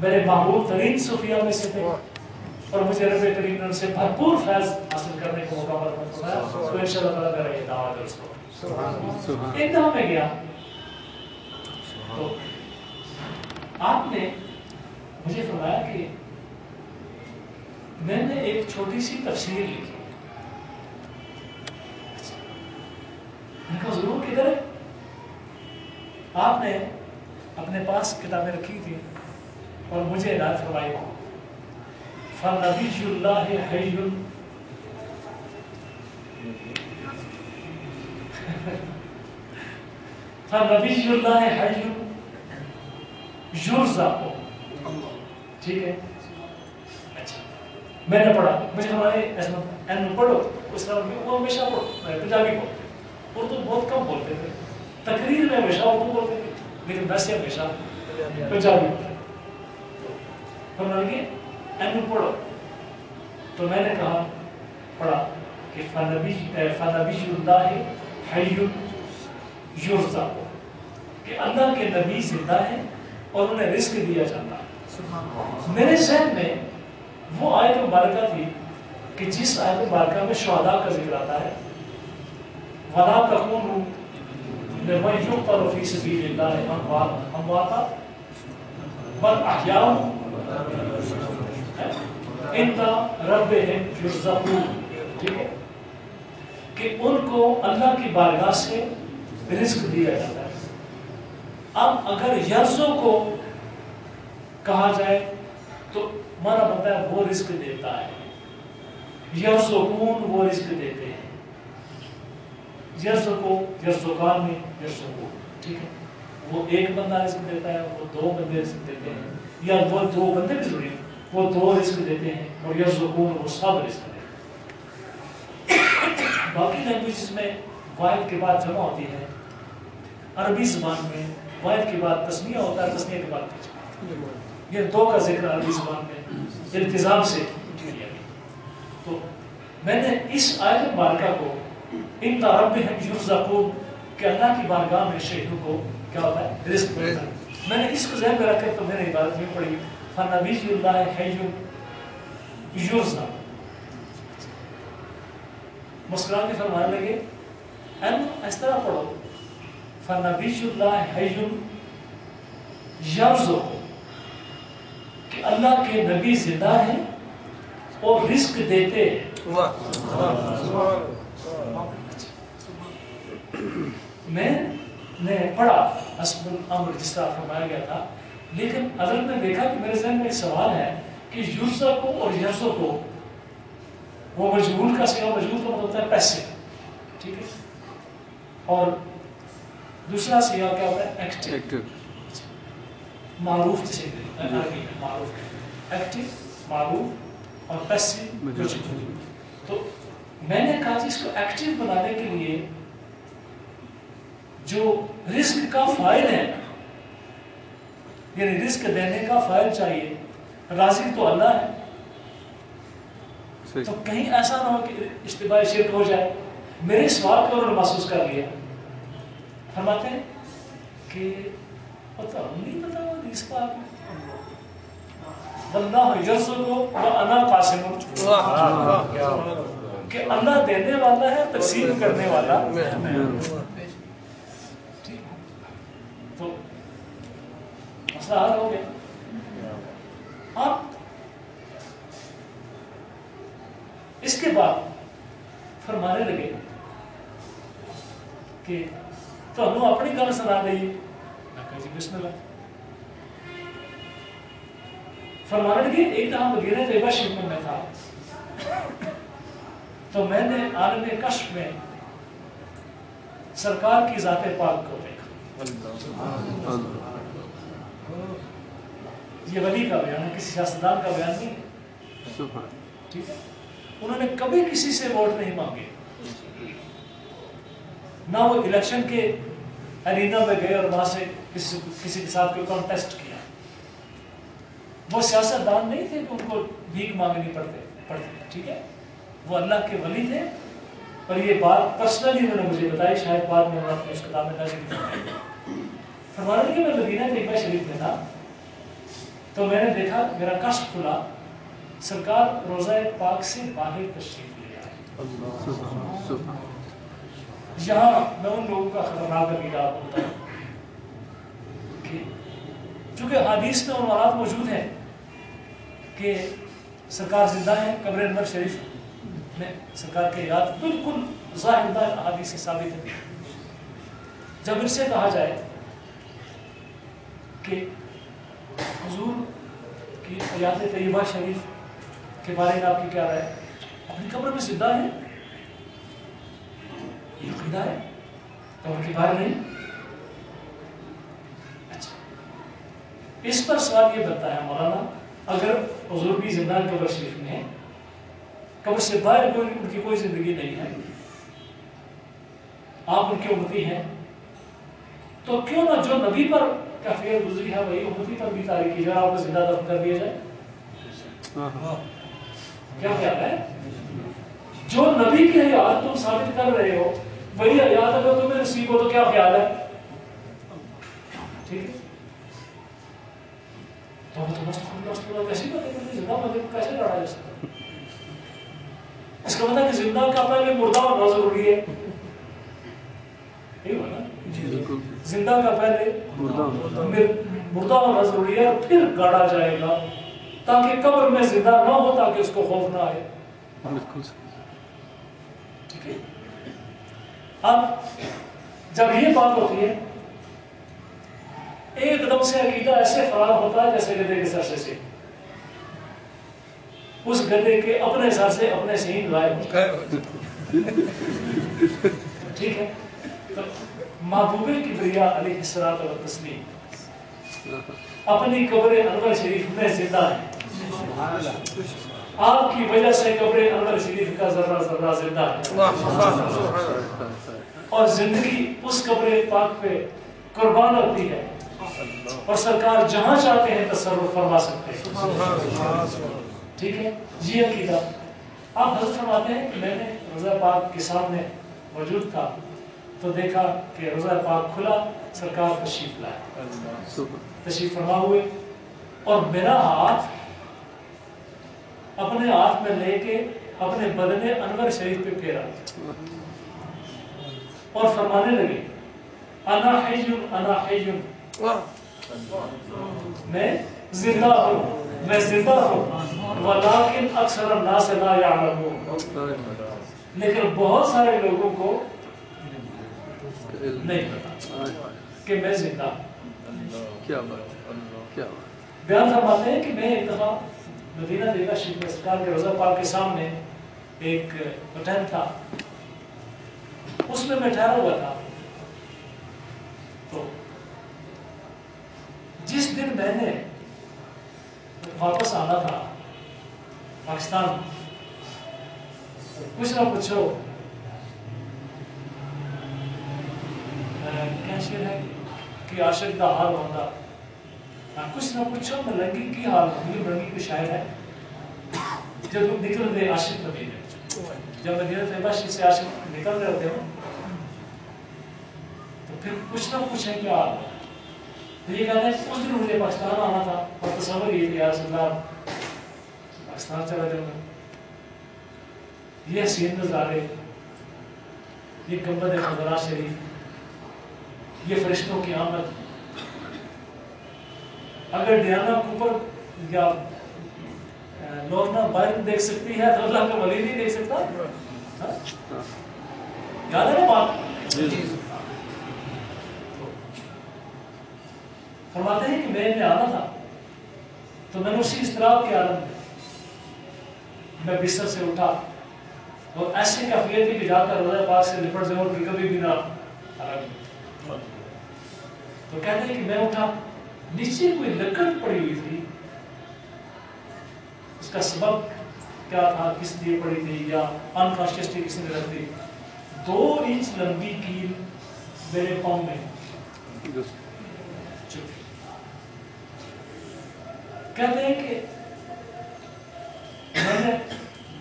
میرے محبوب ترین صوفیہ میں سے تھے اور مجھے رب کریم نے ان سے بھرپور فیض حاصل کرنے کو موقع فرمایا، تو انشاءاللہ تعالیٰ میرا یہ دعویٰ ہے اس کو. انتہا میں گیا تو آپ نے مجھے فرمایا کہ میں نے ایک چھوٹی سی تفسیر لکھی. میں کہا ضرور کدھر ہے؟ آپ نے اپنے پاس کتابیں رکھی تھی اور مجھے ہدایت فرمائی فَنَبِيُّ اللَّهِ حَيٌّ فَنَبِيُّ اللَّهِ حَيٌّ يُرْزَقُ. ٹھیک ہے، اچھا میں نے پڑھا، مجھے ہمارے این پڑھو اس طرح وہ ہمیشہ پڑھو، پنجابی پڑھو، اردو بہت کم بولتے تھے، تقریر میں ہمیشہ اردو بولتے تھے لیکن ویسے ہمیشہ پنجابی پڑھتے. تو میں نے این پڑھو، تو میں نے کہا کہ فنبی اللہ حی یرزق، کہ اللہ کے نبی زندہ ہے اور انہیں رزق دیا جاتا ہے۔ میرے ذہن میں وہ آیت مبارکہ تھی کہ جس آیت مبارکہ میں شہداء کا ذکر آتا ہے، وَلَا تَكُونُوا لِمَنْ يُقْتَلُ فِي سَبِيلِ اللَّهِ أَمْوَاتًا بَلْ أَحْيَاءٌ عِنْدَ رَبِّهِمْ يُرْزَقُونَ، ٹھیک ہے، کہ ان کو اللہ کی بارگاہ سے رزق دیا جاتا ہے۔ اب اگر یرزو کو کہا جائے تو مانا بنتا ہے وہ رزق دیتا ہے، یرزقون وہ رزق دیتے ہیں، یرزقو یرزقان میں یرزقون، ٹھیک ہے، وہ ایک بندہ رزق دیتا ہے، وہ دو بندے رزق دیتے ہیں، یا وہ دو بندے بھی ضروری ہیں، وہ دو رزق دیتے ہیں، اور یرزقون وہ سب رزق دیتے ہیں۔ باقی لینگویجز میں واحد کے بعد جمع ہوتی ہے، عربی زبان میں واحد کے بعد تسنیہ ہوتا ہے، تسنیہ کے بعد جمع، یہ دو کا ذکر عربی زبان میں التزام سے کیا گیا۔ تو میں نے اس آیت مبارکہ کو ان ربہم یرزقون کہ اللہ کی بارگاہ میں شہیدوں کو کیا ہوتا ہے؟ رزق ملتا ہے۔ میں نے اس کو ذہن میں رکھ کر تو میں نے عبادت میں پڑھی فنبی اللہ حی یرزق، مسکران کے فرمانے لگے اس طرح پڑھو فنبی اللہ حی یرزق، کہ اللہ کے نبی زندہ ہیں اور رزق دیتے ہیں۔ میں نے پڑھا حسب الامر جس طرح فرمایا گیا تھا، لیکن اگر میں دیکھا کہ میرے ذہن میں ایک سوال ہے کہ یرزا کو اور یرزو کو وہ مجہول کا سیغہ، مجہول کا مطلب ہوتا ہے پیسے، ٹھیک ہے، اور دوسرا سیغہ کیا ہوتا ہے؟ ایکٹیو، معروف جسے عربی میں معروف، ایکٹیو معروف اور پیسو مجہول۔ تو میں نے کہا کہ اس کو ایکٹیو بنانے کے لیے جو رزق کا فاعل ہے، یعنی رزق دینے کا فاعل چاہیے، رازق تو اللہ ہے، تو کہیں ایسا نہ ہو کہ اشتباہ شرک ہو جائے۔ میرے سوال کو انہوں نے محسوس کر لیا، فرماتے ہیں کہ پتہ نہیں پتا وہ رزق کا واللہ یرزق وانا قاسم، کہ اللہ دینے والا ہے، تقسیم کرنے والا ہے۔ تو مسئلہ حل ہو گیا۔ اب اس کے بعد فرمانے لگے کہ تو ہم اپنی گل سنا دئیے، میں کہا جی بسم اللہ۔ فرمانے لگے ایک دفعہ مدینہ طیبہ شریف میں تھا، تو میں نے عالم کشف میں سرکار کی ذات پاک کو دیکھا۔ یہ ولی کا بیان ہے، کسی سیاستدان کا بیان نہیں ہے، ٹھیک ہے، انہوں نے کبھی کسی سے ووٹ نہیں مانگے، نہ وہ الیکشن کے ارینا میں گئے اور وہاں سے کسی کے ساتھ کوئی کانٹیسٹ کیا۔ وہ سیاستدان نہیں تھے کہ ان کو بھیک مانگنی پڑتی، ٹھیک ہے، وہ اللہ کے ولی تھے، اور یہ بات پرسنلی انہوں نے مجھے بتائی، شاید بعد میں اپنے اس کتاب میں نازل کی۔ فرمانے کہ میں مدینہ طیبہ شریف میں تھا، تو میں نے دیکھا میرا کشف کھلا، سرکار روضہ پاک سے باہر تشریف لے آئے۔ یہاں میں ان لوگوں کا خطرناک عقیدہ آپ کو بتاؤں کہ چونکہ حدیث میں عنوانات موجود ہیں کہ سرکار زندہ ہیں، قبر انور شریف میں سرکار کے یاد بالکل ظاہر حدیث سے ثابت ہے۔ جب ان سے کہا جائے کہ حضور کی حیات طیبہ شریف کے بارے میں آپ کی کیا رائے، اپنی قبر میں زندہ ہے، یہ عقیدہ ہے، قبر کے باہر نہیں۔ اچھا، اس پر سوال یہ بنتا ہے مولانا، اگر حضور بھی زندہ قبر شریف میں ہے، قبر سے باہر ان کی کوئی زندگی نہیں ہے، آپ ان کے امتی ہیں، تو کیوں نہ جو نبی پر کفیت گزری ہے وہی امتی پر بھی تاریخ کی جائے، آپ کو زندہ دفن کر دیا جائے؟ کیا خیال ہے؟ جو نبی کی حیات تم ثابت کر رہے ہو وہی حیات اگر تمہیں نصیب ہو تو کیا خیال ہے؟ ٹھیک ہے، تو کیسی باتیں کرتے، زندہ مندر کو کیسے لڑا جا سکتا؟ اس کا مطلب کہ زندہ کا پہلے مردہ ہونا ضروری ہے، یہی ہونا زندہ کا پہلے مردہ ہونا ضروری ہے اور پھر گاڑا جائے گا تاکہ قبر میں زندہ نہ ہو، تاکہ اس کو خوف نہ آئے. ٹھیک ہے، اب جب یہ بات ہوتی ہے ایک دم سے عقیدہ ایسے فرار ہوتا ہے جیسے گدے کے سر سے اس گدے کے اپنے سر سے اپنے سین غائب. ٹھیک ہے، تو محبوب کبریا علیہ الصلوۃ والتسلیم اپنی قبر انور شریف میں زندہ ہے. آپ کی وجہ سے قبر انور شریف کا ذرہ ذرہ زندہ ہے اور زندگی اس قبر پاک پہ قربان ہوتی ہے اور سرکار جہاں چاہتے ہیں تصرف فرما سکتے ہیں. ٹھیک ہے، یہ عقیدہ. آپ حضرت فرماتے ہیں کہ میں نے روضہ پاک کے سامنے موجود تھا تو دیکھا کہ روضہ پاک کھلا، سرکار تشریف لائے، تشریف فرما ہوئے اور میرا ہاتھ اپنے ہاتھ میں لے کے اپنے بدن انور شریف پہ پھیرا اور فرمانے لگے انا حی انا حی، میں زندہ ہوں، میں زندہ ہوں، ولیکن اکثر الناس لا یعلمون، لیکن بہت سارے لوگوں کو نہیں پتا کہ میں زندہ ہوں. کیا بات، کیا بات. بیان فرماتے ہیں کہ میں ایک دفعہ مدینہ طیبہ شریف میں سرکار کے روضہ پاک کے سامنے ایک ہوٹل تھا، اس میں میں ٹھہرا ہوا تھا. تو جس دن میں نے واپس آنا تھا پاکستان، کچھ نہ پوچھو کیا شعر ہے کہ عاشق دا حال ہوتا، کچھ نہ پوچھو ملنگی کی حال ہوگی. ملنگی کی شاعر ہے، جب نکل دے عاشق مدینے، جب مدینہ طیبہ سے عاشق نکل رہے ہوتے ہو تو پھر کچھ نہ پوچھیں کیا حال ہے. تو یہ کہتے ہیں اس دن مجھے پاکستان آنا تھا اور تصور یہ کہ یا رسول اللہ پاکستان چلا جاؤں گا. یہ حسین نظارے، یہ گنبد خضرا شریف، یہ فرشتوں کی آمد، اگر ڈیانا کوپر یا لورنا بائرن دیکھ سکتی ہے تو اللہ کا ولی نہیں دیکھ سکتا. یاد ہے نا بات؟ فرماتے ہیں کہ میں آنا تھا تو میں نے اسی اضطراب کے عالم میں بستر سے اٹھا اور ایسی کیفیت تھی کہ جا کر روضہ پاک سے لپٹ جاؤں اور کبھی بھی نہ تو کہتے ہیں کہ میں اٹھا، نیچے کوئی لکڑ پڑی ہوئی تھی، اس کا سبب کیا تھا، کس لیے پڑی تھی یا انکانشیسلی کسی نے رکھ دی. 2 انچ لمبی کیل میرے پاؤں میں چپی. کہتے ہیں کہ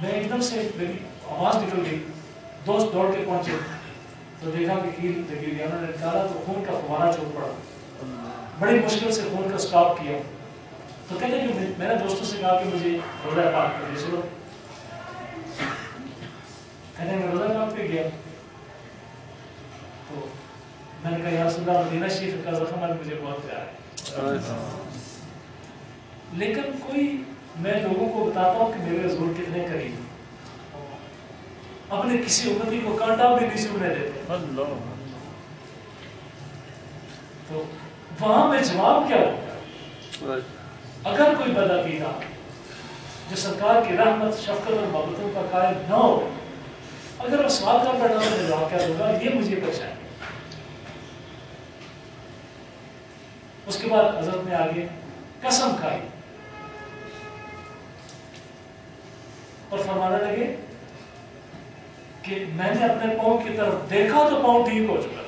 میں ایک دم سے میری آواز نکل گئی، دوست دوڑ کے پہنچے تو دیکھا کہ کیل لگی ہوئی، انہوں نے نکالا تو خون کا فوارہ چوٹ پڑا. بڑی مشکل سے خون کا سٹاپ کیا. تو کہتے ہیں کہ میں نے دوستوں سے کہا کہ مجھے روضہ پاک پہ لے چلو. کہتے ہیں میں روضہ پاک پہ گیا تو میں نے کہا یا رسول اللہ مدینہ شریف کا زخم ہے مجھے بہت پیارا ہے، لیکن کوئی میں لوگوں کو بتاتا ہوں کہ میرے حضور کتنے قریب، اپنے کسی امتی کو کانٹا بھی نہیں سننے دیتے. تو وہاں میں جواب کیا ہوگا؟ اگر کوئی بدعقیدہ جو سرکار کی رحمت شفقت اور محبتوں کا قائل نہ ہو، اگر وہ سوال کر بیٹھا تو جواب کیا ہوگا؟ یہ مجھے پریشان. اس کے بعد حضرت نے آگے قسم کھائی اور فرمانے لگے کہ میں نے اپنے پاؤں کی طرف دیکھا تو پاؤں ٹھیک ہو چکا.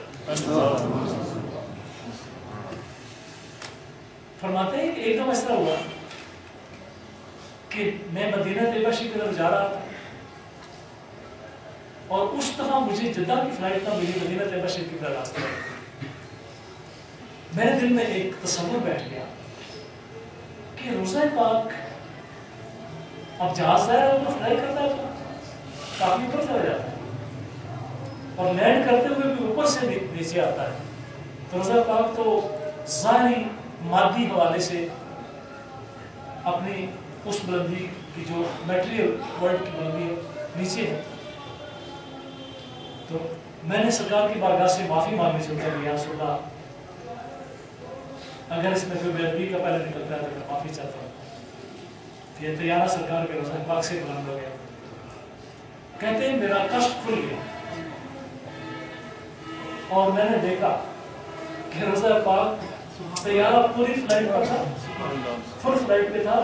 فرماتے ہیں کہ ایک دم اس طرح ہوا کہ میں مدینہ طیبہ شریف کی طرف جا رہا تھا اور اس دفعہ مجھے جدہ کی فلائٹ نہ ملی، مدینہ طیبہ شریف کی راستہ ہے، میرے دل میں ایک تصور بیٹھ گیا کہ روزہ پاک اب جہاز ظاہر ہے وہ فلائی کرتا ہے تو کافی اوپر چلا جاتا ہے اور لینڈ کرتے ہوئے بھی اوپر سے نیچے آتا ہے، تو روزہ پاک تو ظاہری مادی حوالے سے اپنی اس بلندی کی جو میٹریل ورلڈ کی بلندی ہے نیچے ہے. تو میں نے سرکار کی بارگاہ سے معافی مانگنی چاہتا ہوں یا رسول اللہ اگر اس میں کوئی بے ادبی کا پہلے نکلتا ہے تو میں معافی چاہتا ہوں. یہ طیارہ سرکار کے روزہ پاک سے بلند ہو گیا. کہتے ہیں میرا کشف کھل گیا اور میں نے دیکھا کہ روزہ پاک طیارہ پوری فلائٹ پر تھا، فل فلائٹ پہ تھا.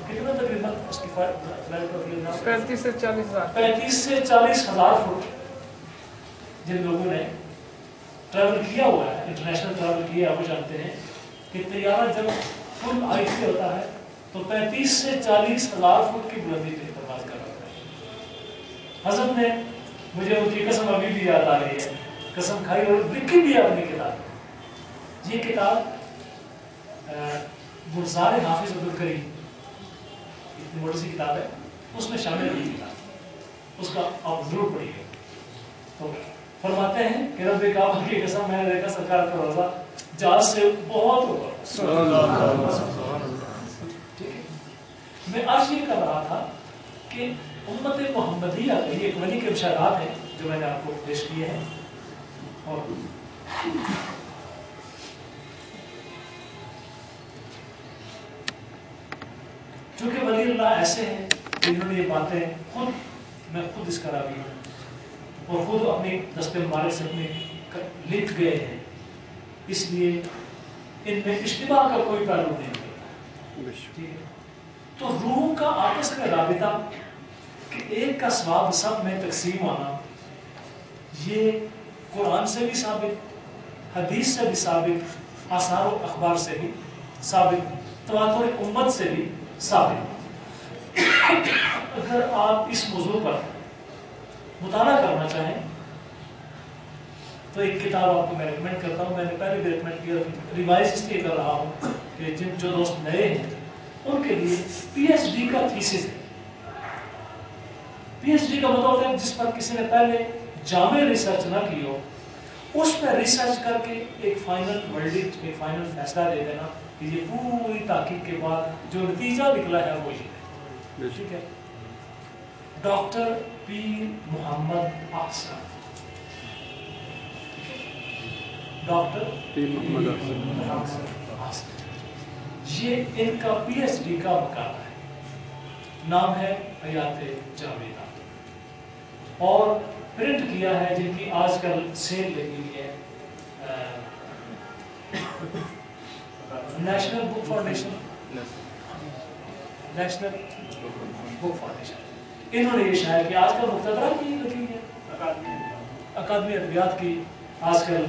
کتنا تقریباً اس کی فلائٹ پر 35 سے 40 ہزار 35 سے 40 ہزار فٹ. جن لوگوں نے ٹریول کیا ہوا ہے، انٹرنیشنل ٹریول کیا ہے، وہ جانتے ہیں کہ طیارہ جب فل ہائٹ پہ ہوتا ہے تو 35 سے 40 ہزار فٹ کی بلندی پہ پرواز کر رہا ہے. حضرت نے مجھے ان کی قسم ابھی بھی یاد آ رہی ہے، قسم کھائی اور لکھی بھی ہے اپنی کتاب. یہ کتاب گلزار حافظ عبدالکریم، اتنی موٹی سی کتاب ہے، اس میں شامل ہے. کتاب اس کا آپ ضرور پڑھیے. تو فرماتے ہیں کہ رب کعبہ کی قسم میں نے دیکھا سرکار کا روزہ جہاز سے بہت اوپر. میں آج یہ کر رہا تھا کہ امت محمدیہ کے یہ ایک ولی کے ارشادات ہیں جو میں نے آپ کو پیش کیے ہیں، اور چونکہ ولی اللہ ایسے ہیں جنہوں نے یہ باتیں میں خود اس کا راوی ہوں اور خود اپنی دست مبارک سے اپنے لکھ گئے ہیں، اس لیے ان میں اشتباہ کا کوئی پہلو نہیں ہے. تو روح کا آپس میں رابطہ کہ ایک کا ثواب سب میں تقسیم ہونا، یہ قرآن سے بھی ثابت، حدیث سے بھی ثابت، آثار و اخبار سے بھی ثابت، تواتر امت سے بھی ثابت. اگر آپ اس موضوع پر مطالعہ کرنا چاہیں تو ایک کتاب آپ کو میں ریکمینڈ کرتا ہوں. میں نے پہلے بھی ریکمینڈ کیا، ریوائز اس لیے کر رہا ہوں کہ جو دوست نئے ہیں ان کے لیے پی ایچ ڈی کا تھیسس ہے. پی ایچ ڈی کا مطلب ہے جس پر کسی نے پہلے جامع ریسرچ نہ کی ہو، اس پہ ریسرچ کر کے ایک فائنل ورڈکٹ، ایک فائنل فیصلہ دے دینا کہ یہ پوری تحقیق کے بعد جو نتیجہ نکلا ہے وہ یہ ہے. ٹھیک ہے. ڈاکٹر پیر محمد احسن، ڈاکٹر پیر محمد احسن، یہ ان کا پی ایچ ڈی کا مقالہ ہے. نام ہے حیات جاویدہ، اور پرنٹ کیا ہے جن کی آج کل سیل لگی ہوئی ہے نیشنل بک فاؤنڈیشن. نیشنل بک فاؤنڈیشن انہوں نے یہ شائع کیا. آج کل مقتدرہ کی لگی ہے، اکادمی ادبیات کی آج کل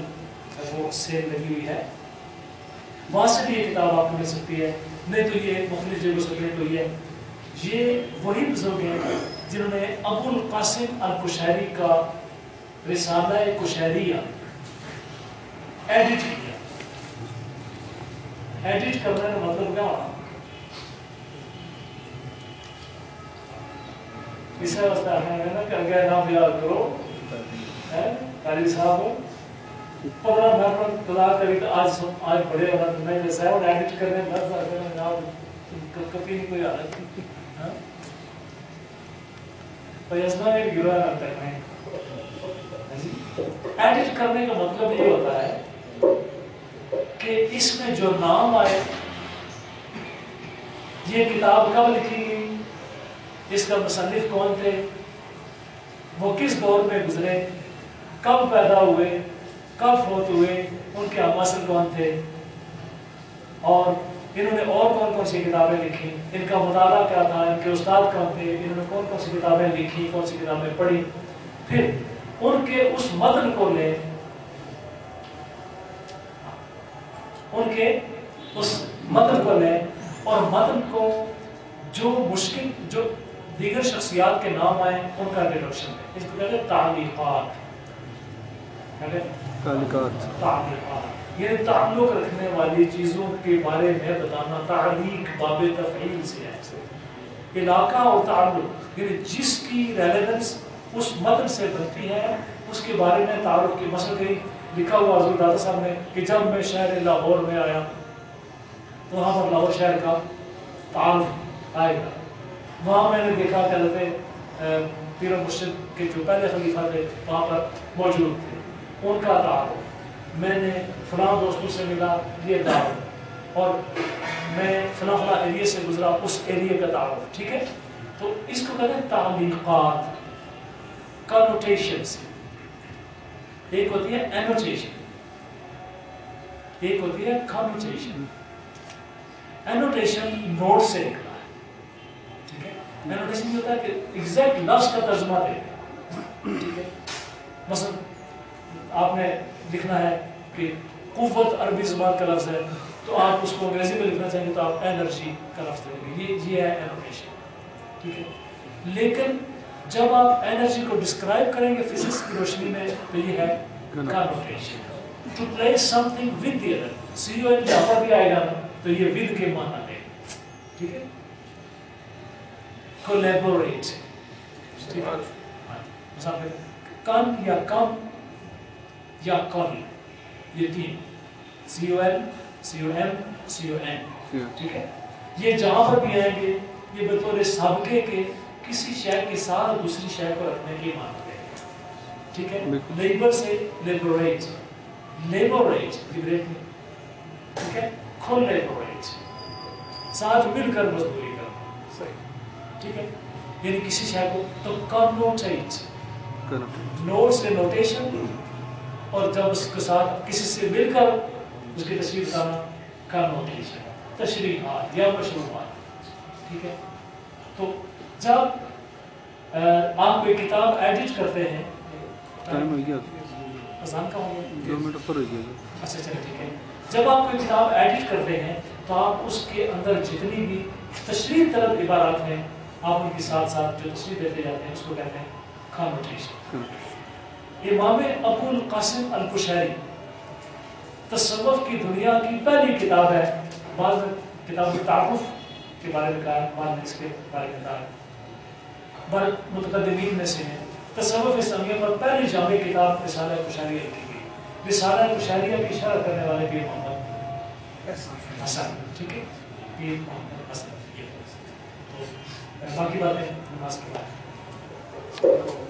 وہ سیل لگی ہوئی ہے، وہاں سے بھی یہ کتاب آپ کو مل سکتی ہے. نہیں تو یہ مختلف جگہوں سے پرنٹ ہوئی ہے. یہ وہی بزرگ ہیں جنہوں نے ابو القاسم القشیری کا رسالہ قشیریہ ایڈٹ کیا. ایڈٹ کرنے کا مطلب کیا ہونا؟ اس واسطے ہے نا کہ اگر نام یاد کرو قاری صاحب 15 منٹ خدا کری تو آج بڑے ہونا تو نہیں جیسا ہے اور ایڈٹ کرنے کبھی نہیں کوئی حالت ایڈٹ کرنے کا مطلب یہ ہوتا ہے کہ اس میں جو نام آئے، یہ کتاب کب لکھی گئی، اس کا مصنف کون تھے، وہ کس دور میں گزرے، کب پیدا ہوئے، کب فوت ہوئے، ان کے ہمعصر کون تھے، اور انہوں نے اور کون کون سی کتابیں لکھی، ان کا مطالعہ کیا تھا، ان کے استاد کون تھے، انہوں نے کون کون سی کتابیں لکھی، کون سی کتابیں پڑھی. پھر ان کے اس متن کو لیں، ان کے اس متن کو لیں اور متن کو جو مشکل جو دیگر شخصیات کے نام آئیں ان کا انٹروڈکشن ہے. اس کو کہتے ہیں تعلیقات. تعلیقات یعنی تعلق رکھنے والی چیزوں کے بارے میں بتانا. تعلیق باب تفعیل سے ہے. علاقہ اور تعلق یعنی جس کی ریلیونس اس متن سے بنتی ہے اس کے بارے میں تعارف کی. مثلا کہیں لکھا ہوا حضور دادا صاحب نے کہ جب میں شہر لاہور میں آیا تو وہاں پر لاہور شہر کا تعارف آئے گا. وہاں میں نے دیکھا کہ حضرت پیر مرشد کے جو پہلے خلیفہ تھے وہاں پر موجود تھے, ان کا تعارف. میں نے فلاں دوستوں سے ملا, یہ تعارف. اور میں فلاں فلاں ایریے سے گزرا, اس ایریے کا تعارف. ٹھیک ہے, تو اس کو کہتے ہیں تعلیقات, کنوٹیشنز. ایک ہوتی ہے اینوٹیشن, ایک ہوتی ہے کنوٹیشن. اینوٹیشن نوٹ سے نکلا ہے. ٹھیک ہے, اینوٹیشن یہ ہوتا ہے کہ ایگزیکٹ لفظ کا ترجمہ دے گا. ٹھیک ہے, مثلا آپ نے لکھنا ہے کہ قوت عربی زبان کا لفظ ہے, تو آپ اس کو انگریزی میں لکھنا چاہیں گے تو آپ انرجی کا لفظ دیں گے. یہ ہے اینوٹیشن. ٹھیک ہے, لیکن جب آپ انرجی کو ڈسکرائب کریں گے فزکس کی روشنی میں تو یہ ہے connotation. To place something with the other. C O N جہاں پر بھی آئے گا تو یہ ود کے معنی لے. ٹھیک ہے, کولیبوریٹ. ٹھیک ہے, مثلا کن یا کم یا کن, یہ تین, سی او ایل, سی او ایم, سی او این. ٹھیک ہے, یہ جہاں پر بھی آئیں گے یہ بطور سابقے کے کسی شے کے ساتھ دوسری شے کو رکھنے کی معنی ہے. ٹھیک ہے, لیبر سے لیبوریٹ, لیبوریٹ لیبریٹ میں. ٹھیک ہے, کولیبوریٹ, ساتھ مل کر مزدوری کرنا. ٹھیک ہے, یعنی کسی شے کو. تو کنوٹیٹ, نوٹ سے نوٹیشن, اور جب اس کے ساتھ کسی سے مل کر اس کی تشریح بتانا کنوٹیشن. تشریحات یا مشروحات. ٹھیک ہے, تو جب آپ کوئی کتاب ایڈٹ کرتے ہیں, ٹائم ہو گیا, اذان کا ہو گیا, 2 منٹ اوپر ہو گیا. اچھا چلے ٹھیک ہے. جب آپ کوئی کتاب ایڈٹ کرتے ہیں تو آپ اس کے اندر جتنی بھی تشریح طلب عبارات ہیں آپ ان کے ساتھ ساتھ جو تشریح دیتے جاتے ہیں اس کو کہتے ہیں کنوٹیشن. امام ابو القاسم القشیری تصوف کی دنیا کی پہلی کتاب ہے. بعض کتاب التعارف کے بارے میں کہا, بعد اس کے بارے میں کہا, بل متقدمین میں سے ہیں. تصوف اسلامیہ پر پہلی جامع کتاب رسالہ قشیریہ لکھی گئی. رسالہ قشیریہ کی شرح کرنے والے پیر محمد حسن. ٹھیک ہے, پیر محمد حسن. تو باقی باتیں نماز کے بعد.